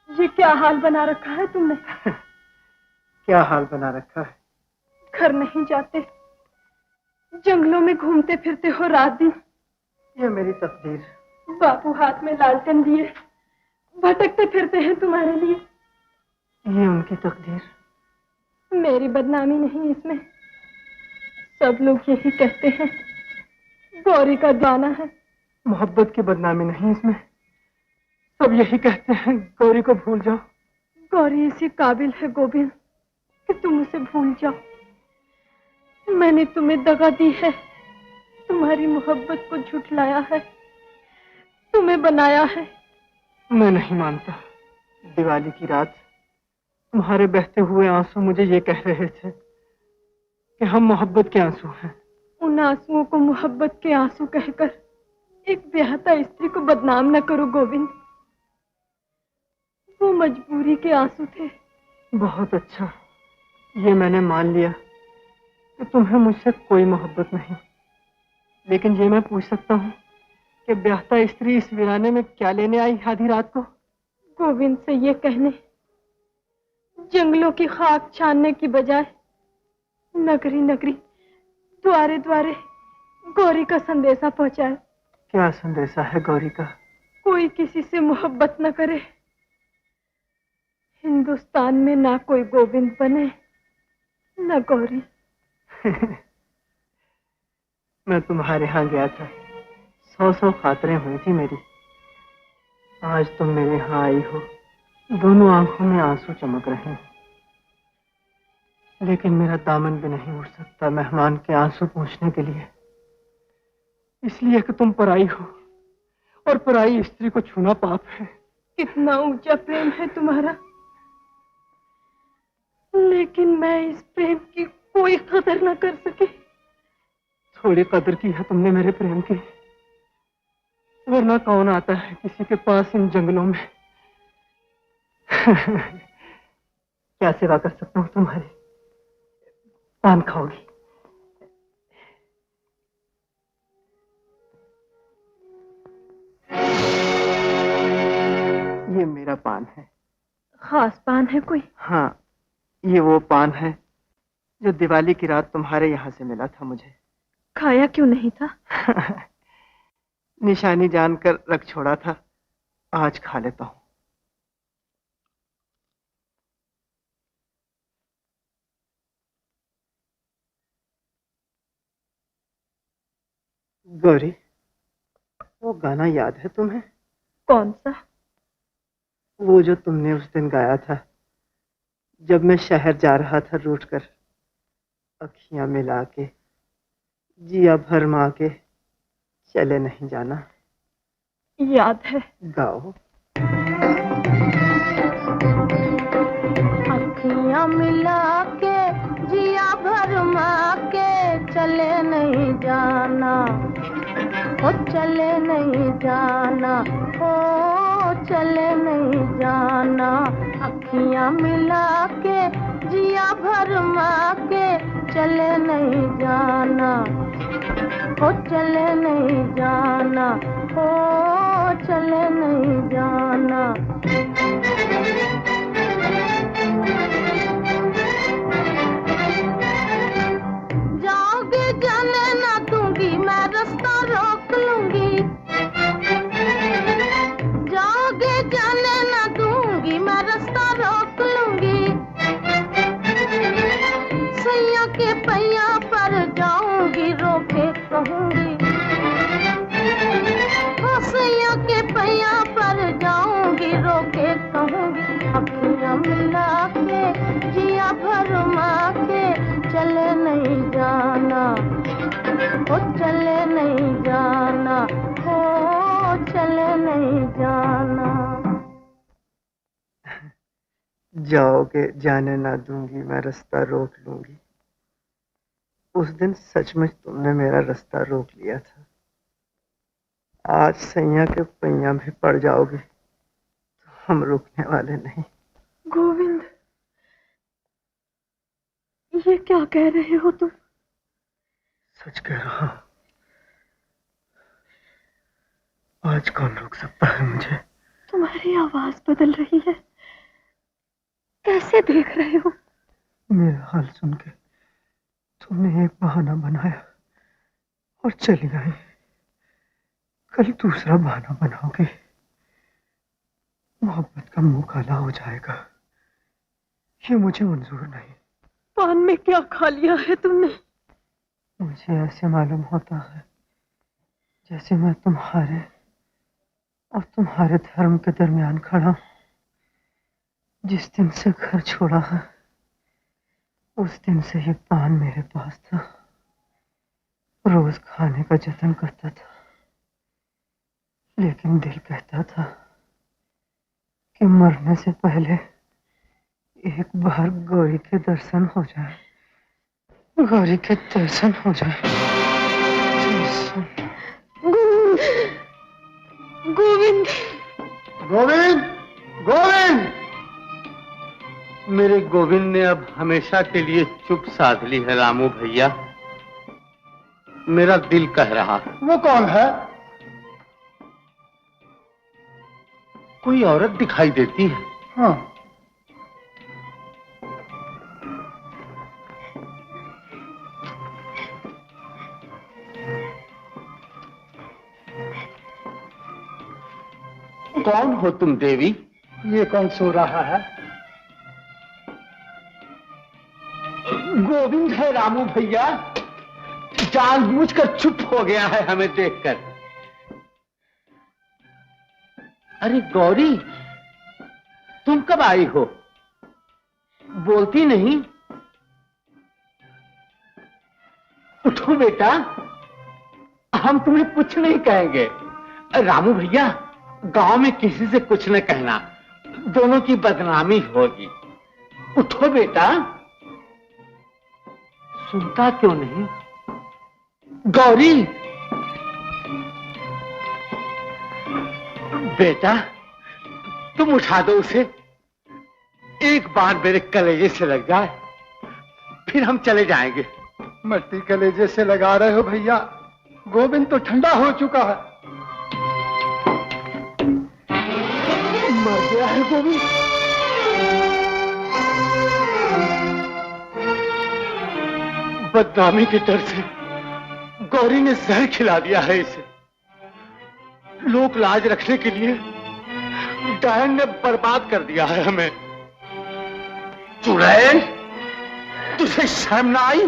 ये क्या हाल बना रखा है तुमने? क्या हाल बना रखा है? घर नहीं जाते, जंगलों में घूमते फिरते हो रात दिन। ये मेरी तकदीर। बापू हाथ में लालटेन लिए भटकते फिरते हैं तुम्हारे लिए। ये उनकी तकदीर। मेरी बदनामी नहीं इसमें। सब लोग यही कहते हैं गौरी का जाना है। मोहब्बत की बदनामी नहीं इसमें। सब यही कहते हैं गौरी को भूल जाओ। गौरी इसी काबिल है गोविंद कि तुम उसे भूल जाओ। मैंने तुम्हें दगा दी है, तुम्हारी मोहब्बत को झुठलाया है, तुम्हें बनाया है। मैं नहीं मानता। दिवाली की रात तुम्हारे बहते हुए आंसू मुझे ये कह रहे थे कि हम मोहब्बत के आंसू हैं। उन आंसुओं को मोहब्बत के आंसू कहकर एक ब्याहता स्त्री को बदनाम न करो गोविंद। वो मजबूरी के आंसू थे। बहुत अच्छा, ये मैंने मान लिया कि तुम्हें मुझसे कोई मोहब्बत नहीं। लेकिन ये मैं पूछ सकता हूँ कि ब्याहता स्त्री इस वीराने में क्या लेने आई आधी रात को? गोविंद से ये कहने जंगलों की खाक छानने की बजाय नगरी नगरी द्वारे द्वारे गौरी का संदेशा पहुंचाए। क्या संदेशा है गौरी का? कोई किसी से मोहब्बत न करे, हिंदुस्तान में ना कोई गोविंद बने न गौरी। मैं तुम्हारे यहाँ गया था, 100 खातरें हुई थी मेरी। आज तुम मेरे यहाँ आई हो, दोनों आंखों में आंसू चमक रहे हैं। लेकिन मेरा दामन भी नहीं उठ सकता मेहमान के आंसू पोंछने के लिए, इसलिए कि तुम पराई हो और पराई स्त्री को छूना पाप है। कितना ऊंचा प्रेम है तुम्हारा, लेकिन मैं इस प्रेम की कोई कदर न कर सकी। थोड़ी कदर की है तुमने मेरे प्रेम की, वरना कौन आता है किसी के पास इन जंगलों में। क्या सेवा कर सकता हूँ तुम्हारी? पान खाओगी? ये मेरा पान है। खास पान है कोई? हाँ, ये वो पान है जो दिवाली की रात तुम्हारे यहाँ से मिला था मुझे। खाया क्यों नहीं था? निशानी जानकर रख छोड़ा था, आज खा लेता हूँ। गौरी, वो गाना याद है तुम्हें? कौन सा? वो जो तुमने उस दिन गाया था जब मैं शहर जा रहा था रूठकर, अखियां मिला के जिया भरमा के चले नहीं जाना। याद है। गाओ। अखियां मिला के जिया भरमा के चले नहीं जाना, ओ चले नहीं जाना, ओ चले नहीं जाना। अखियां मिला के जिया भरमा के चले नहीं जाना, ओ चले नहीं जाना, ओ चले नहीं जाना। जाओगे जाने ना दूंगी, मैं रास्ता रोक लूंगी। जाओगे जाने ना दूंगी, मैं रास्ता रोक लूंगी। सैया के पैया पर जाऊंगी, रोके कहूंगी। हाँ, सैया के पैया पर जाऊंगी, रोके कहूंगी। अखियां मिला के जिया भरमा के चले नहीं जाना, ओ चले नहीं जाना, ओ चले नहीं जाना। जाओगे जाने ना दूंगी, मैं रास्ता रोक लूंगी। उस दिन सचमुच तुमने मेरा रास्ता रोक लिया था। आज सैया के पैया भी पड़ जाओगे तो हम रुकने वाले नहीं। गोविंद, ये क्या कह रहे हो तुम? सच कह रहा हूं। आज कौन रोक सकता है मुझे? तुम्हारी आवाज बदल रही है। कैसे देख रहे हो? मेरा हाल सुन के तुमने एक बहाना बनाया और चली आई। कल दूसरा बहाना बनाओगे, मोहब्बत का मुंह काला हो जाएगा। ये मुझे मंजूर नहीं। पान में क्या खा लिया है तुमने? मुझे ऐसे मालूम होता है जैसे मैं तुम्हारे और तुम्हारे धर्म के दरमियान खड़ा हूं। जिस दिन से घर छोड़ा है उस दिन से ये पान मेरे पास था। रोज खाने का जतन करता था, लेकिन दिल कहता था कि मरने से पहले एक बार गौरी के दर्शन हो जाए, गौरी के दर्शन हो जाए। गोविंद, गोविंद, गोविंद! मेरे गोविंद ने अब हमेशा के लिए चुप साध ली है रामू भैया। मेरा दिल कह रहा है। वो कौन है? कोई औरत दिखाई देती है। हाँ, कौन हो तुम देवी? ये कौन सो रहा है? गोविंद है रामू भैया। जानबूझकर चुप हो गया है हमें देखकर। अरे गौरी, तुम कब आई हो? बोलती नहीं। उठो बेटा, हम तुम्हें कुछ नहीं कहेंगे। रामू भैया, गांव में किसी से कुछ न कहना, दोनों की बदनामी होगी। उठो बेटा। सुनता क्यों नहीं? गौरी, बेटा तुम उठा दो उसे। एक बार मेरे कलेजे से लग जाए, फिर हम चले जाएंगे। मट्टी कलेजे से लगा रहे हो भैया? गोविंद तो ठंडा हो चुका है। मर गया है गोविंद। बदनामी के डर से गौरी ने जहर खिला दिया है इसे। लोक लाज रखने के लिए डायन ने बर्बाद कर दिया है हमें। चुड़ैल, तुझे शर्म ना आई?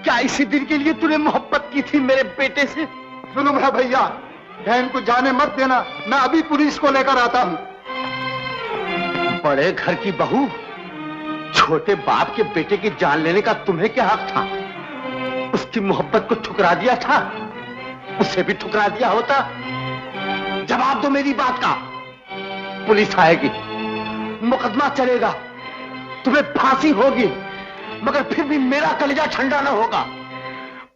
क्या इसी दिन के लिए तूने मोहब्बत की थी मेरे बेटे से? सुनो मेरा भैया, बहन को जाने मत देना, मैं अभी पुलिस को लेकर आता हूँ। बड़े घर की बहू, छोटे बाप के बेटे की जान लेने का तुम्हें क्या हक था? उसकी मोहब्बत को ठुकरा दिया था, उसे भी ठुकरा दिया होता। जवाब दो मेरी बात का। पुलिस आएगी, मुकदमा चलेगा, तुम्हें फांसी होगी, मगर फिर भी मेरा कलेजा ठंडा न होगा।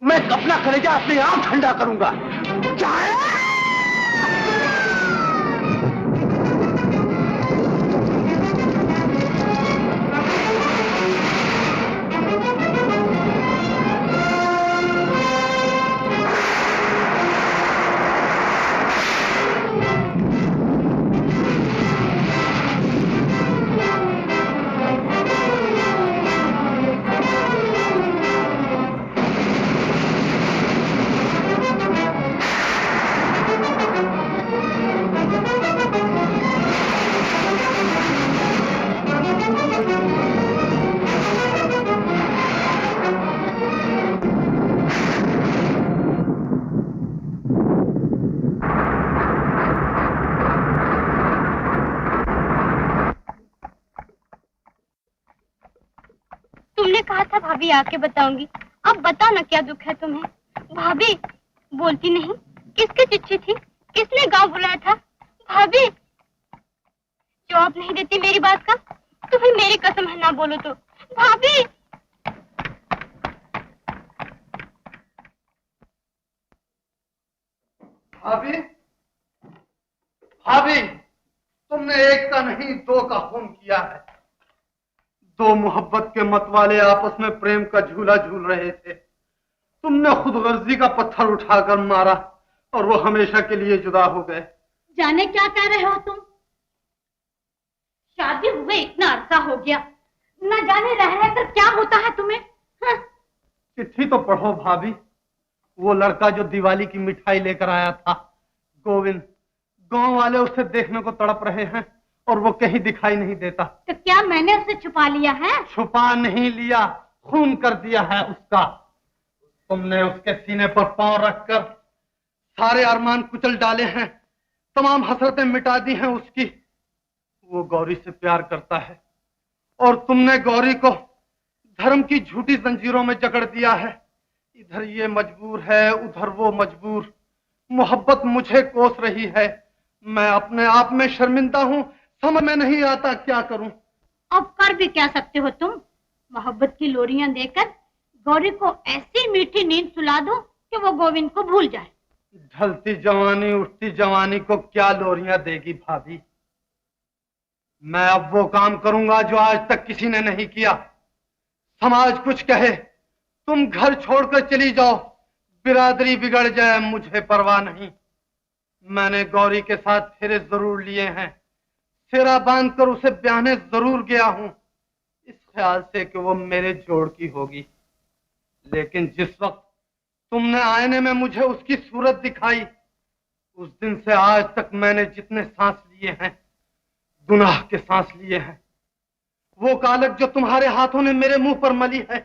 मैं अपना कलेजा अपने आप ठंडा करूंगा। तुमने कहा था भाभी आके बताऊंगी, अब बता ना क्या दुख है तुम्हें? भाभी बोलती नहीं, किसकी चिट्ठी थी? किसने गांव बुलाया था? भाभी जवाब नहीं देती मेरी बात का, तुम्हें मेरी कसम है ना बोलो तो। भाभी भाभी, भाभी, तुमने एक का नहीं दो का खून किया है। दो मोहब्बत के मतवाले आपस में प्रेम का झूला झूल रहे थे। तुमने खुदगर्जी का पत्थर उठाकर मारा और वो हमेशा के लिए जुदा हो गए। जाने क्या कह रहे हो तुम? शादी हुए इतना अरसा हो गया, न जाने रह रहकर क्या होता है तुम्हें। हाँ। चिट्ठी तो पढ़ो भाभी। वो लड़का जो दिवाली की मिठाई लेकर आया था, गोविंद, गांव वाले उसे देखने को तड़प रहे हैं और वो कहीं दिखाई नहीं देता। तो क्या मैंने उसे छुपा लिया है? छुपा नहीं लिया, खून कर दिया है उसका। तुमने उसके सीने पर पांव रखकर सारे अरमान कुचल डाले हैं, तमाम हसरतें मिटा दी हैं उसकी। वो गौरी से प्यार करता है और तुमने गौरी को धर्म की झूठी जंजीरों में जकड़ दिया है। इधर ये मजबूर है, उधर वो मजबूर। मोहब्बत मुझे कोस रही है। मैं अपने आप में शर्मिंदा हूं, समझ में नहीं आता क्या करूं। अब कर भी क्या सकते हो तुम? मोहब्बत की लोरियां देकर गौरी को ऐसी मीठी नींद सुला दो कि वो गोविंद को भूल जाए। ढलती जवानी उठती जवानी को क्या लोरियां देगी भाभी। मैं अब वो काम करूंगा जो आज तक किसी ने नहीं किया। समाज कुछ कहे, तुम घर छोड़कर चली जाओ, बिरादरी बिगड़ जाए, मुझे परवाह नहीं। मैंने गौरी के साथ फेरे जरूर लिए हैं, फेरा बांधकर उसे ब्याहने जरूर गया हूं, इस ख्याल से कि वो मेरे जोड़ की होगी। लेकिन जिस वक्त तुमने आईने में मुझे उसकी सूरत दिखाई, उस दिन से आज तक मैंने जितने सांस लिए हैं, गुनाह के सांस लिए हैं। वो कालक जो तुम्हारे हाथों ने मेरे मुंह पर मली है,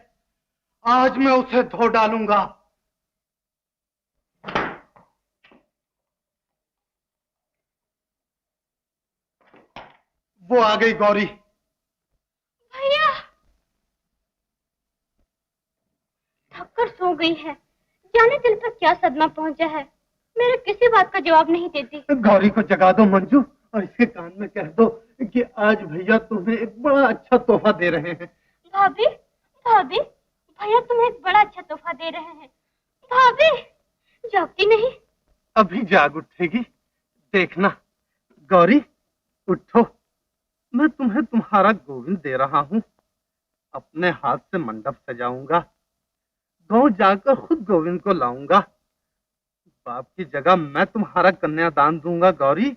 आज मैं उसे धो डालूंगा। वो आ गई गौरी। भैया थककर सो गई है, जाने दिल पर क्या सदमा पहुंचा है। मेरे किसी बात का जवाब नहीं देती। गौरी को जगा दो मंजू और इसके कान में कह दो कि आज भैया तुम्हें एक बड़ा अच्छा तोहफा दे रहे हैं। भाभी भाभी, भैया तुम्हें एक बड़ा अच्छा तोहफा दे रहे हैं। भाभी जागती नहीं? अभी जाग उठेगी, देखना। गौरी उठो, मैं तुम्हें तुम्हारा गोविंद दे रहा हूँ। अपने हाथ से मंडप सजाऊंगा, गांव जाकर खुद गोविंद को लाऊंगा। बाप की जगह मैं तुम्हारा कन्यादान दूंगा गौरी।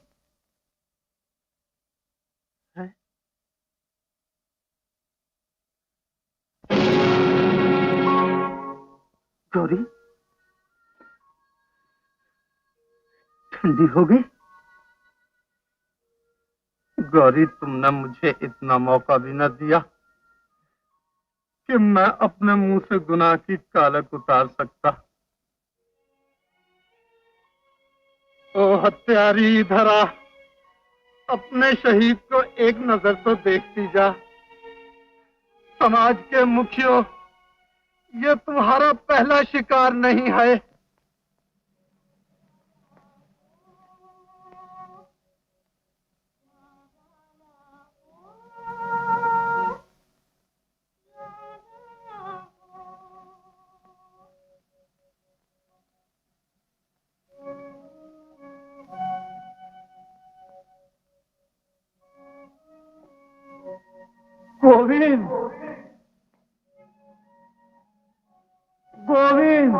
गौरी ठंडी हो गई। गौरी, तुमने मुझे इतना मौका भी न दिया कि मैं अपने मुंह से गुनाह की कालक उतार सकता। ओ हत्यारी, इधर आ, अपने शहीद को एक नजर तो देखती जा। समाज के मुखियों, ये तुम्हारा पहला शिकार नहीं है। गोविंद, गोविंद,